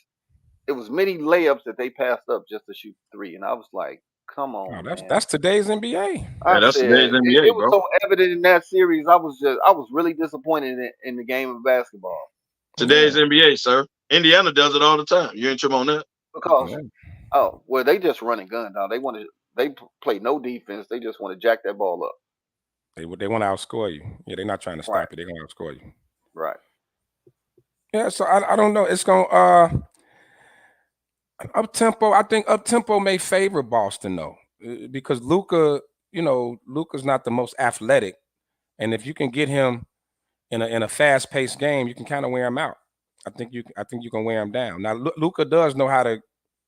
It was many layups that they passed up just to shoot three, and I was like, "Come on, man. That's today's NBA." That's today's NBA. It was so evident in that series. I was really disappointed in the game of basketball. Today's NBA, sir. Indiana does it all the time. You ain't trip on that? Because they just run and gun now. They play no defense. They just want to jack that ball up. They want to outscore you. Yeah, they're not trying to stop it. They're gonna outscore you. Right. Yeah. So I don't know. It's gonna up tempo. I think up tempo may favor Boston though, because Luka, Luka's not the most athletic, and if you can get him in a fast paced game, you can kind of wear him out. I think you can wear him down. Now Luka does know how to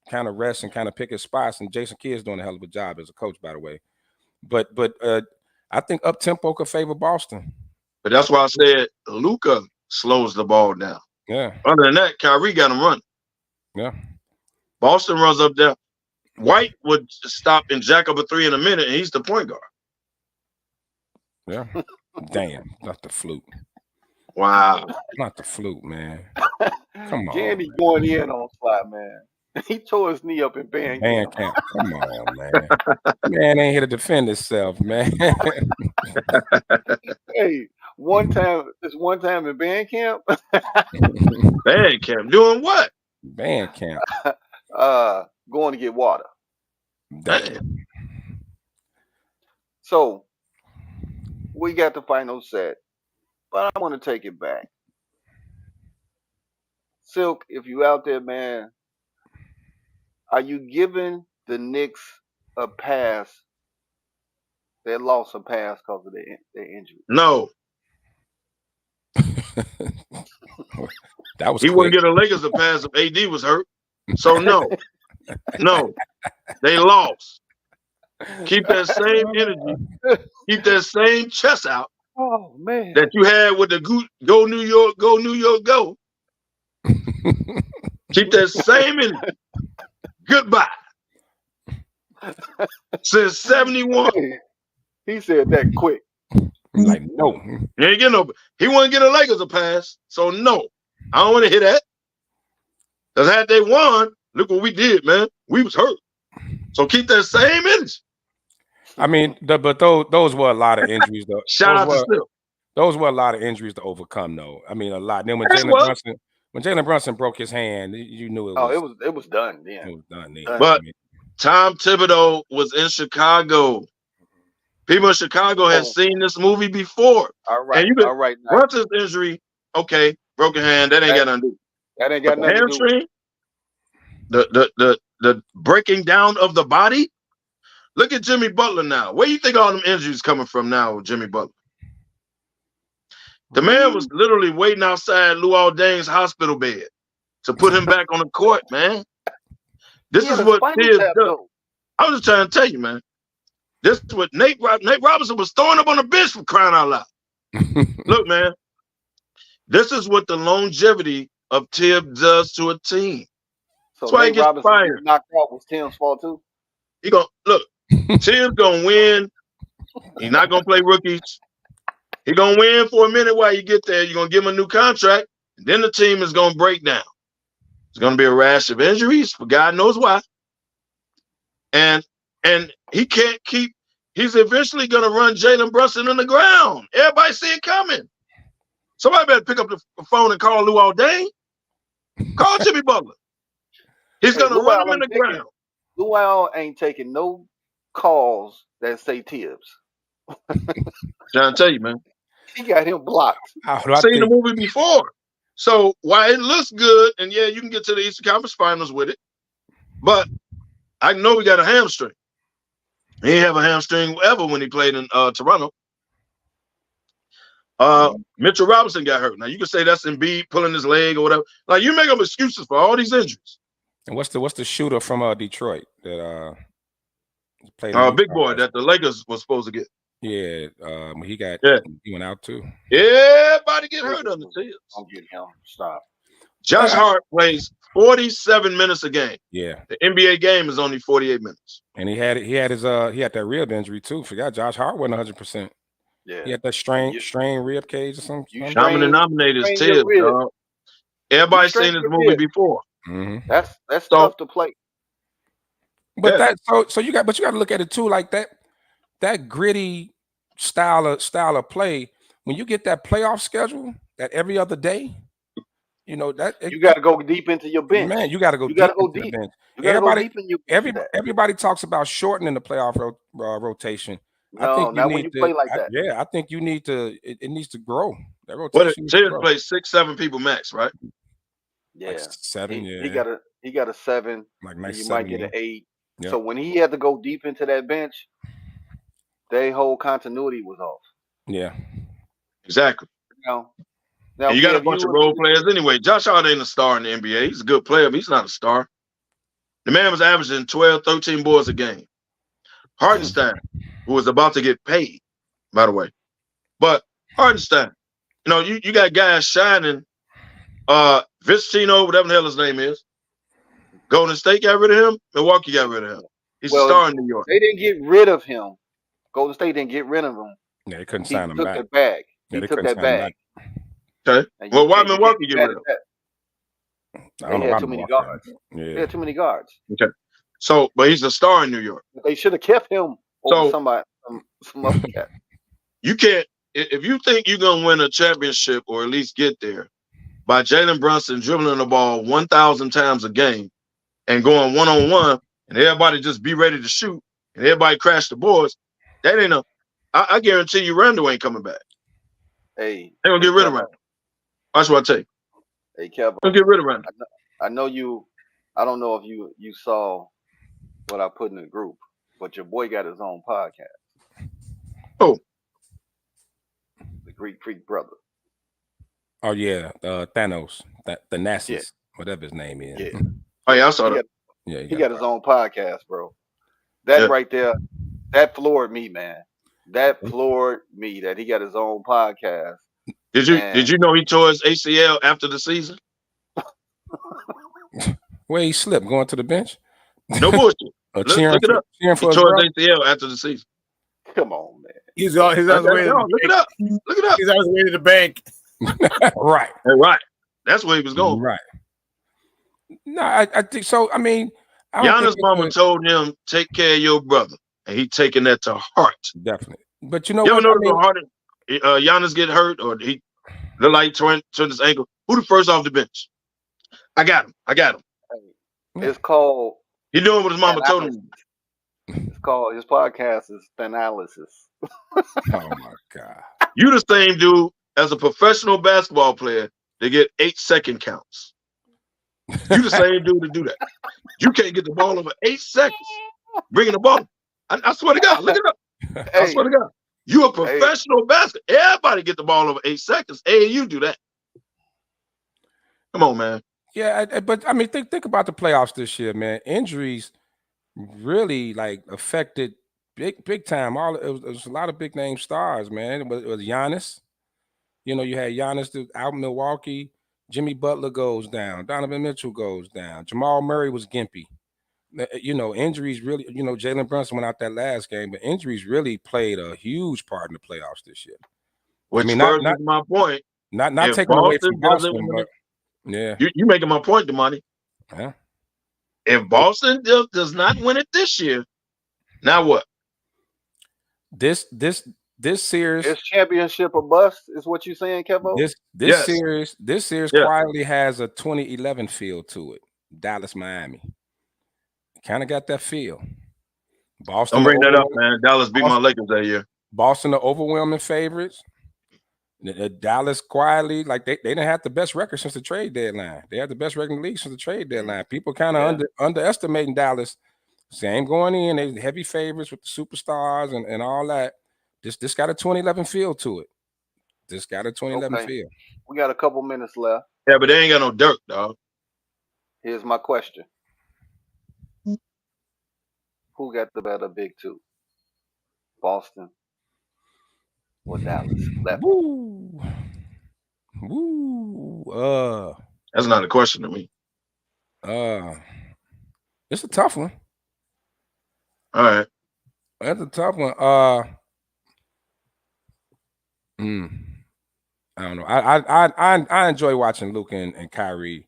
kind of rest and kind of pick his spots, and Jason Kidd's doing a hell of a job as a coach, by the way. But I think up tempo could favor Boston. But that's why I said Luka slows the ball down. Yeah. Other than that, Kyrie got him running. Yeah. Boston runs up there. White would stop and jack up a three in a minute, and he's the point guard. Yeah. Damn, not the flute. Wow. Not the flute, man. Come on. Gandy going in on Sly, man. He tore his knee up in band camp. Come on, man. Man ain't here to defend himself, man. Hey, one time in band camp, Band camp doing what? Band camp. going to get water. Damn. So we got the final set, but I want to take it back. Silk, if you out there, man, are you giving the Knicks a pass? They lost a pass because of their injury. No. That was he quick. wouldn't get the Lakers a pass if AD was hurt. So no. No. They lost. Keep that same energy. Keep that same chest out. Oh man. That you had with the go New York, go New York, go. Keep that same energy. Goodbye. Since 71. He said that quick. Like, no. He ain't getting no. He wouldn't get the Lakers a pass. So no. I don't want to hear that. Because had they won, look what we did, man. We was hurt. So keep that same energy. I mean, but those were a lot of injuries, though. Shout out to Silk. Those were a lot of injuries to overcome, though. I mean, a lot. Then when Jalen Brunson broke his hand, you knew it was. It was done then. It was done then. But Tom Thibodeau was in Chicago. People in Chicago had seen this movie before. All right. And Brunson's injury, okay, broken hand, that ain't got nothing to do. That ain't got nothing hamstring, to do. The breaking down of the body. Look at Jimmy Butler now. Where you think all them injuries coming from now with Jimmy Butler? The man was literally waiting outside Luol Deng's hospital bed to put him back on the court, man. This is what Tibbs does. I was just trying to tell you, man. This is what Nate Robinson was throwing up on the bench for crying out loud. Look, man. This is what the longevity of Tibbs does to a team. So that's why he gets fired. Knocked out was Tim's fault too. He gonna look. Tibbs gonna win. He's not gonna play rookies. He gonna win for a minute while you get there. You're gonna give him a new contract. And then the team is gonna break down. It's gonna be a rash of injuries for God knows why. And he can't keep. He's eventually gonna run Jalen Brunson in the ground. Everybody see it coming. Somebody better pick up the phone and call Luol Deng. Call Jimmy Butler. He's gonna run him in the ground. Luol ain't taking no calls that say Tibbs. Trying to tell you, man. He got him blocked. I've seen the movie before. So while it looks good, and yeah, you can get to the Eastern Conference Finals with it, but I know we got a hamstring. He didn't have a hamstring ever when he played in Toronto. Mitchell Robinson got hurt. Now you can say that's Embiid pulling his leg or whatever. Like you make up excuses for all these injuries. And what's the shooter from Detroit that played? Big boy that the Lakers was supposed to get. Yeah, he went out too. Everybody get hurt on the Tibbs. I'm getting him. Stop. Josh Hart plays 47 minutes a game. Yeah, the NBA game is only 48 minutes. And he had that rib injury too. Forgot Josh Hart wasn't 100%. Yeah, he had that strain rib cage or something. Nominated Tibbs, dog. Everybody's seen this movie before. Mm-hmm. That's tough to play. But so you got to look at it too, like that gritty style of play. When you get that playoff schedule, that every other day, you know that you got to go deep into your bench. Man, you got to go deep into the bench. Everybody talks about shortening the playoff rotation. No, not when you play like that. I think you need to. It needs to grow. That rotation. Tibbs plays 6-7 people max, right? Yeah, like 7. He got a 7. Like nice. You 7, might get an 8. Yeah. So when he had to go deep into that bench, their whole continuity was off. Yeah, exactly. Now you got a bunch of role players anyway. Josh Hart ain't a star in the NBA. He's a good player, but he's not a star. The man was averaging 12, 13 boards a game. Hartenstein, who was about to get paid, by the way. But Hartenstein, you got guys shining. Vicino, whatever the hell his name is. Golden State got rid of him. Milwaukee got rid of him. He's a star in New York. They didn't get rid of him. Golden State didn't get rid of him. Yeah, they couldn't sign him back. He took that bag. Okay. Well, why Milwaukee get rid of him? They had too many guards. Yeah. They had too many guards. Okay. So, but he's a star in New York. They should have kept him over some other cat. You can't, if you think you're going to win a championship or at least get there by Jalen Brunson dribbling the ball 1,000 times a game and going one-on-one and everybody just be ready to shoot and everybody crash the boards, that ain't I guarantee you Randall ain't coming back. Hey. They're going to get rid of Randall. That's what I tell you. Hey, Kevin. They'll get rid of Randall. I know you, I don't know if you saw what I put in the group, but your boy got his own podcast. Oh. The Greek Freak brother. Oh yeah, Thanos, the Nasus, whatever his name is. Yeah. Oh yeah, I saw that. He got his own podcast, bro. That right there, that floored me, man. That floored me that he got his own podcast. Did you know he tore his ACL after the season? Where he slipped going to the bench? No bullshit. Look it up. He tore his ACL after the season. Come on, man. He's on his way. Look it up. Look it up. He's on his way to the bank. Right. Right. That's where he was going. Right. No, I think so. I mean, Giannis' mama told him, take care of your brother. And he taking that to heart. Definitely. But you know you what? ever know hard Giannis get hurt or he look like turned his ankle? Who the first off the bench? I got him. It's called. He doing what his mama told him. It's called, his podcast is Thanalysis. Oh my God. You the same dude as a professional basketball player to get 8-second counts. You the same dude to do that. You can't get the ball over 8 seconds. Bringing the ball. I swear to God, look it up. I swear to God. You a professional basketball. Everybody get the ball over 8 seconds. Hey, you do that. Come on, man. Yeah, but I mean, think about the playoffs this year, man. Injuries really like affected big time. It was a lot of big name stars, man. It was Giannis. You know, you had Giannis out in Milwaukee. Jimmy Butler goes down. Donovan Mitchell goes down. Jamal Murray was gimpy. You know, injuries really. You know, Jalen Brunson went out that last game, but injuries really played a huge part in the playoffs this year. Which I mean, not my point. Not taking away from Boston, but yeah, you making my point, Damani. Yeah. If Boston does not win it this year, now what? This series, this championship or bust is what you're saying, Kevo? This series quietly has a 2011 feel to it. Dallas, Miami, kind of got that feel. Boston. Don't bring that up, man. Dallas beat my Lakers that year. Boston, the overwhelming favorites. Dallas quietly, like they didn't have the best record since the trade deadline. They had the best record in the league since the trade deadline. People kind of underestimating Dallas. Same going in, they heavy favorites with the superstars and all that. This got a 2011 feel to it. This got a 2011 feel. We got a couple minutes left. Yeah, but they ain't got no Dirk, dog. Here's my question: who got the better big two, Boston or Dallas? Woo. That's not a question to me. It's a tough one. All right. That's a tough one. I don't know. I enjoy watching Luka and Kyrie,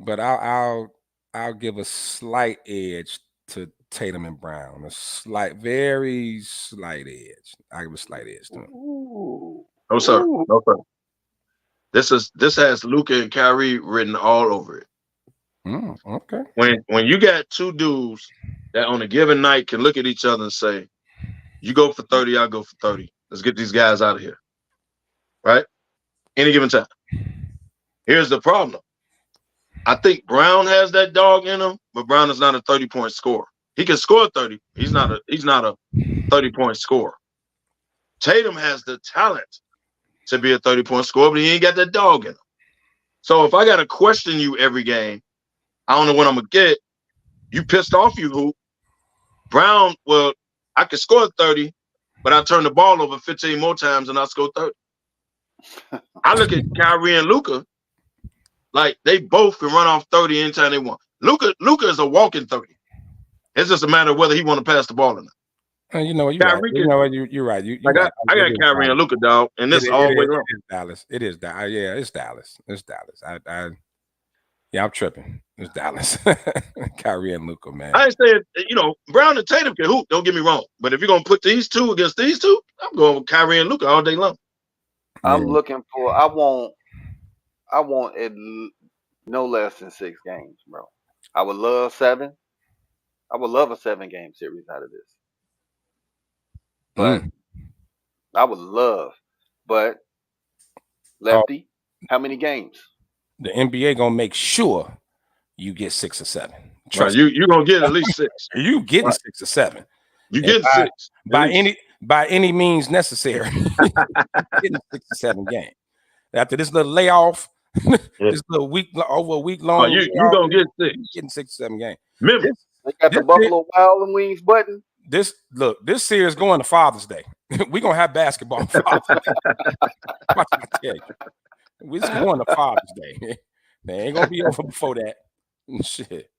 but I'll give a slight edge to Tatum and Brown. Very slight edge. I give a slight edge to them. No sir. No sir. This has Luka and Kyrie written all over it. Okay. When you got two dudes that on a given night can look at each other and say, "You go for 30, I'll go for 30. Let's get these guys out of here." Right? Any given time. Here's the problem. I think Brown has that dog in him, but Brown is not a 30-point scorer. He can score 30. He's not a 30-point scorer. Tatum has the talent to be a 30-point scorer, but he ain't got that dog in him. So if I got to question you every game, I don't know what I'm going to get. You pissed off, you hoop. Brown, well, I can score 30, but I turn the ball over 15 more times and I score 30. I look at Kyrie and Luka like they both can run off 30 anytime they want. Luka is a walking 30. It's just a matter of whether he want to pass the ball or not. You know, you're right. You know, you're right. You I got Kyrie and Luka, dog, and this all the way long. It is Dallas. It is Dallas. Yeah, it's Dallas. It's Dallas. I'm tripping. It's Dallas. Kyrie and Luka, man. I ain't saying, you know, Brown and Tatum can hoop. Don't get me wrong, but if you're gonna put these two against these two, I'm going with Kyrie and Luka all day long. I'm looking for. I want it no less than 6 games, bro. I would love 7. I would love a 7-game series out of this. But I would love. But Lefty, how many games? The NBA gonna make sure you get 6 or 7. Trust me. You're gonna get at least 6. You getting 6 or 7. You getting 6 by any means necessary. Getting 6 or 7 games. After this little layoff, this little over a week long. You're gonna get 6. Getting 6 or 7 games. Remember, they got the Buffalo Wild Wings button. This series going to Father's Day. We're gonna have basketball on Father's Day. I tell you. We're just going to Father's Day. They ain't gonna be over before that. Shit.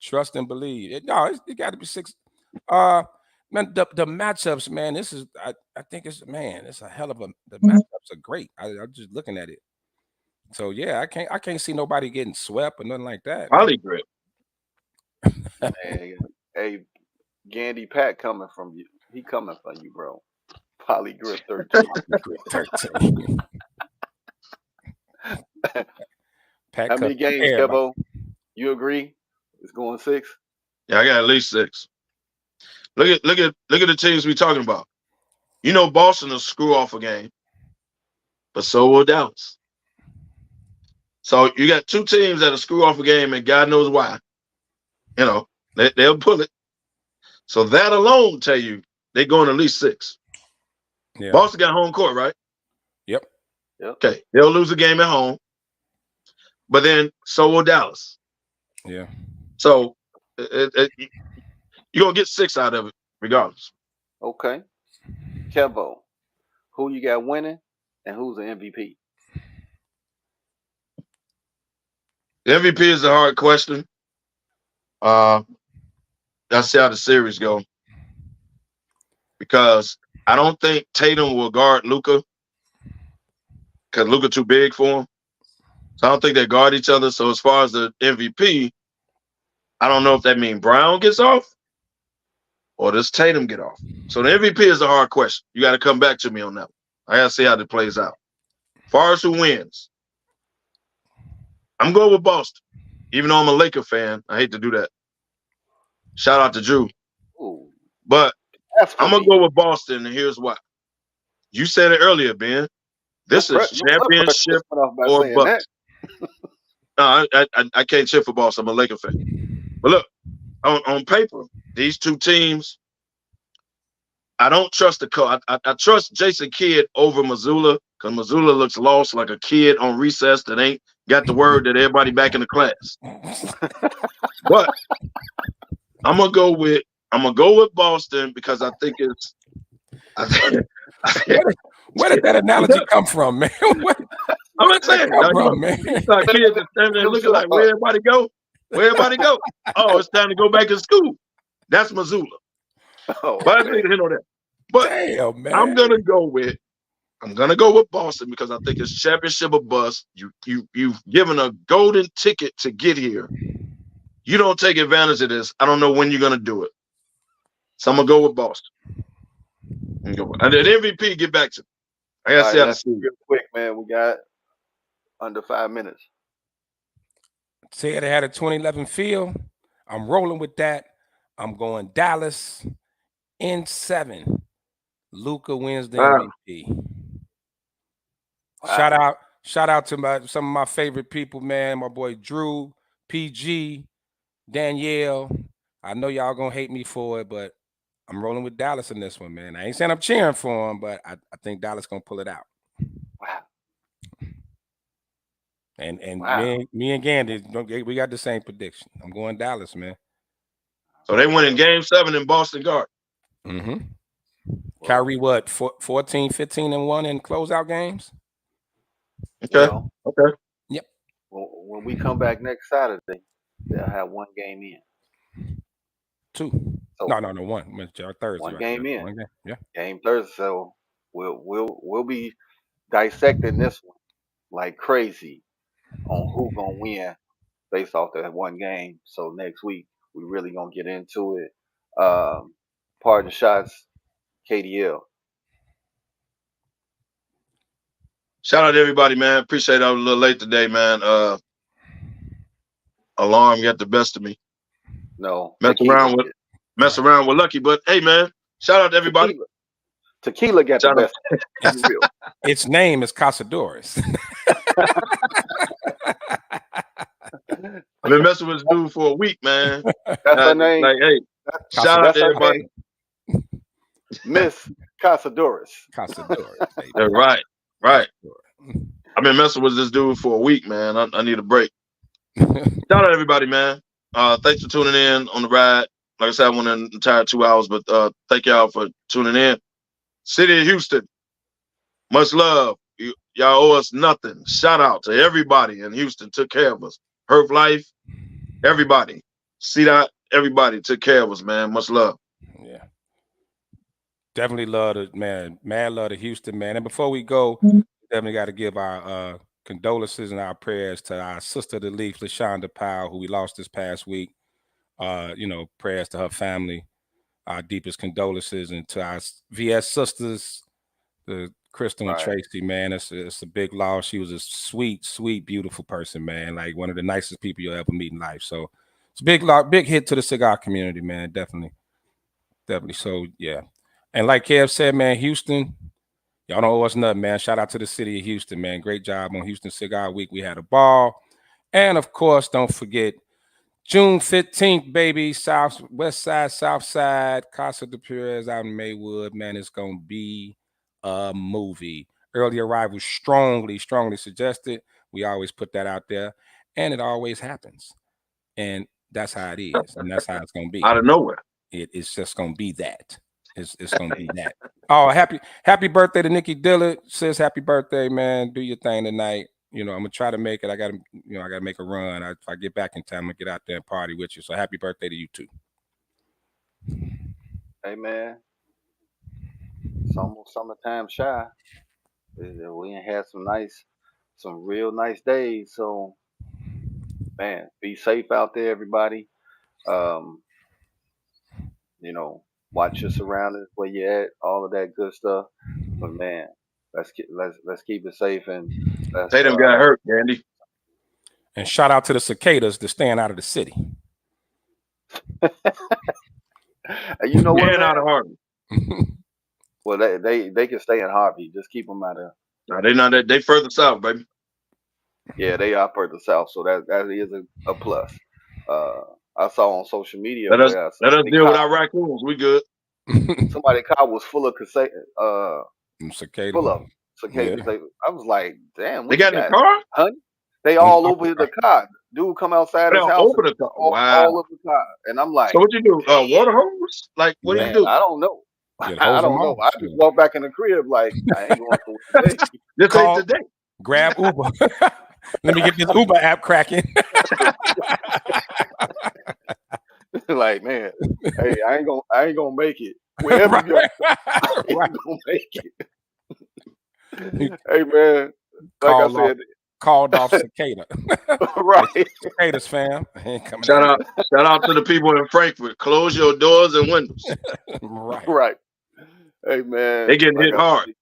Trust and believe. It got to be 6. Man, the matchups, man. This is I think it's a hell of a. The matchups are great. I'm just looking at it. So yeah, I can't see nobody getting swept or nothing like that. Poly grip. Hey, Gandy Pat coming from you. He coming for you, bro. Poly grip 13. 13. How many games, Kevo? You agree? It's going 6. Yeah, I got at least 6. Look at the teams we talking about. You know, Boston will screw off a game, but so will Dallas. So you got 2 teams that'll screw off a game, and God knows why. You know, they'll pull it. So that alone tell you they're going at least 6. Yeah. Boston got home court, right? Yep. Okay, they'll lose a game at home, but then so will Dallas. Yeah. So you're gonna get 6 out of it, regardless. Okay. Kevo, who you got winning, and who's the MVP? The MVP is a hard question. Let's see how the series go, because I don't think Tatum will guard Luka because Luka too big for him. So I don't think they guard each other. So as far as the MVP, I don't know if that means Brown gets off or does Tatum get off. So the MVP is a hard question. You got to come back to me on that one. I got to see how it plays out. As far as who wins, I'm going with Boston. Even though I'm a Laker fan, I hate to do that. Shout out to Drew. Ooh, but I'm going to go with Boston, and here's why. You said it earlier, Ben. This is championship or bust. No, I can't cheer for Boston. I'm a Laker fan. But look, on paper, these 2 teams, I don't trust the coach. I trust Jason Kidd over Mazzulla, because Mazzulla looks lost like a kid on recess that ain't got the word that everybody back in the class. But I'm gonna go with Boston because I think it's. Where did that analogy come from, man? I'm not saying, man. It's like kids are standing there looking like, where everybody go? Where everybody go? Oh, it's time to go back to school. That's Mazzulla. Oh, but I think to hit on that. But damn, man. I'm gonna go with Boston because I think it's championship or bust. You've given a golden ticket to get here. You don't take advantage of this. I don't know when you're gonna do it. So I'm gonna go with Boston. And the MVP, get back to me. I gotta see how to see real quick, man. We got under 5 minutes. Said it had a 2011 feel. I'm rolling with that. I'm going Dallas in 7. Luka wins the MVP. Wow. Shout out to some of my favorite people, man. My boy Drew, PG, Danielle. I know y'all gonna hate me for it, but I'm rolling with Dallas in this one, man. I ain't saying I'm cheering for him, but I think Dallas gonna pull it out. Wow. And wow. Me and Gandy, we got the same prediction. I'm going Dallas, man. So they win in Game 7 in Boston Garden. Mm-hmm. Kyrie, what, 14, 15, and 1 in closeout games? Okay. Okay. Yep. Well, when we come back next Saturday, they'll have 1 game in. 2. So No, one. Thursday. one Right game there. in. One game. Yeah. Game Thursday. So we'll be dissecting this one like crazy on who gonna win based off that one game. So next week we really gonna get into it. Pardon shots, KDL. Shout out to everybody, man. Appreciate it. I was a little late today, man. Alarm got the best of me. No, Mess around with Lucky, but hey, man. Shout out to everybody. Tequila got the best. Its name is Casadores. I've been messing with this dude for a week, man. That's her name. Like, hey, shout out to everybody. Miss Casadores. Right. I've been messing with this dude for a week, man. I need a break. Shout out to everybody, man. Thanks for tuning in on the ride. Like I said, I went an entire 2 hours, but thank y'all for tuning in. City of Houston, much love. Y'all owe us nothing. Shout out to everybody in Houston. Took care of us. Herb Life, everybody. CDOT, everybody took care of us, man. Much love. Yeah. Definitely love it, man. Mad love to Houston, man. And before we go, definitely got to give our condolences and our prayers to our sister, the Leaf, LaShonda Powell, who we lost this past week. Prayers to her family. Our deepest condolences, and to our VS sisters, the Crystal and Tracy, man. It's a big loss. She was a sweet, sweet, beautiful person, man. Like one of the nicest people you'll ever meet in life. So it's a big hit to the cigar community, man. Definitely. So yeah. And like Kev said, man, Houston, y'all don't owe us nothing, man. Shout out to the city of Houston, man. Great job on Houston Cigar Week. We had a ball. And of course, don't forget June 15th, baby, West Side, South Side, Casa de Perez out in Maywood, man. It's going to be a movie. Early arrival strongly suggested. We always put that out there, and it always happens. And that's how it is, and that's how it's going to be. Out of nowhere. It's just going to be that. It's going to be that. Oh, happy birthday to Nikki Dillard. Says happy birthday, man. Do your thing tonight. I'm gonna try to make it. I gotta make a run. If I get back in time, I'm gonna get out there and party with you. So happy birthday to you too. Hey man, it's almost summertime shy. We had some real nice days. So man, be safe out there, everybody. Watch your surroundings, where you at, all of that good stuff. But man, let's keep it safe and Tatum got hurt, Andy. And shout out to the cicadas that's staying out of the city. You know what? Out of Harvey. Well, they can stay in Harvey. Just keep them out of. No, they not that. They further south, baby. Yeah, they are further south, so that is a plus. I saw on social media. Let us deal with our raccoons. We good. Somebody's car was full of cicadas. Full of cicadas. Yeah. I was like, damn. They got in the car? Honey? They all over the car. Dude come outside his house. Over the car. All over the car. And I'm like, so what you do? Water hose? Like, what do you do? I don't know. I don't know. I just walk back in the crib like, I ain't going to today. This ain't today. Grab Uber. Let me get this Uber app cracking. Like, man, hey, I ain't gonna make it. Wherever you go, I ain't gonna make it. Hey man, like I said, called off cicada. Right. Cicadas, fam. Shout out to the people in Frankfurt. Close your doors and windows. Right. Hey man, they getting hit hard.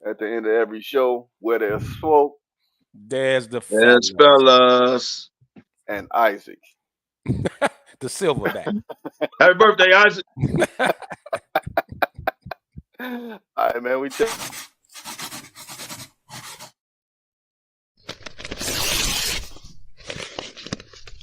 At the end of every show, where there's smoke, there's fellas. And Isaac. The silverback. Happy birthday, Isaac. All right, man. We take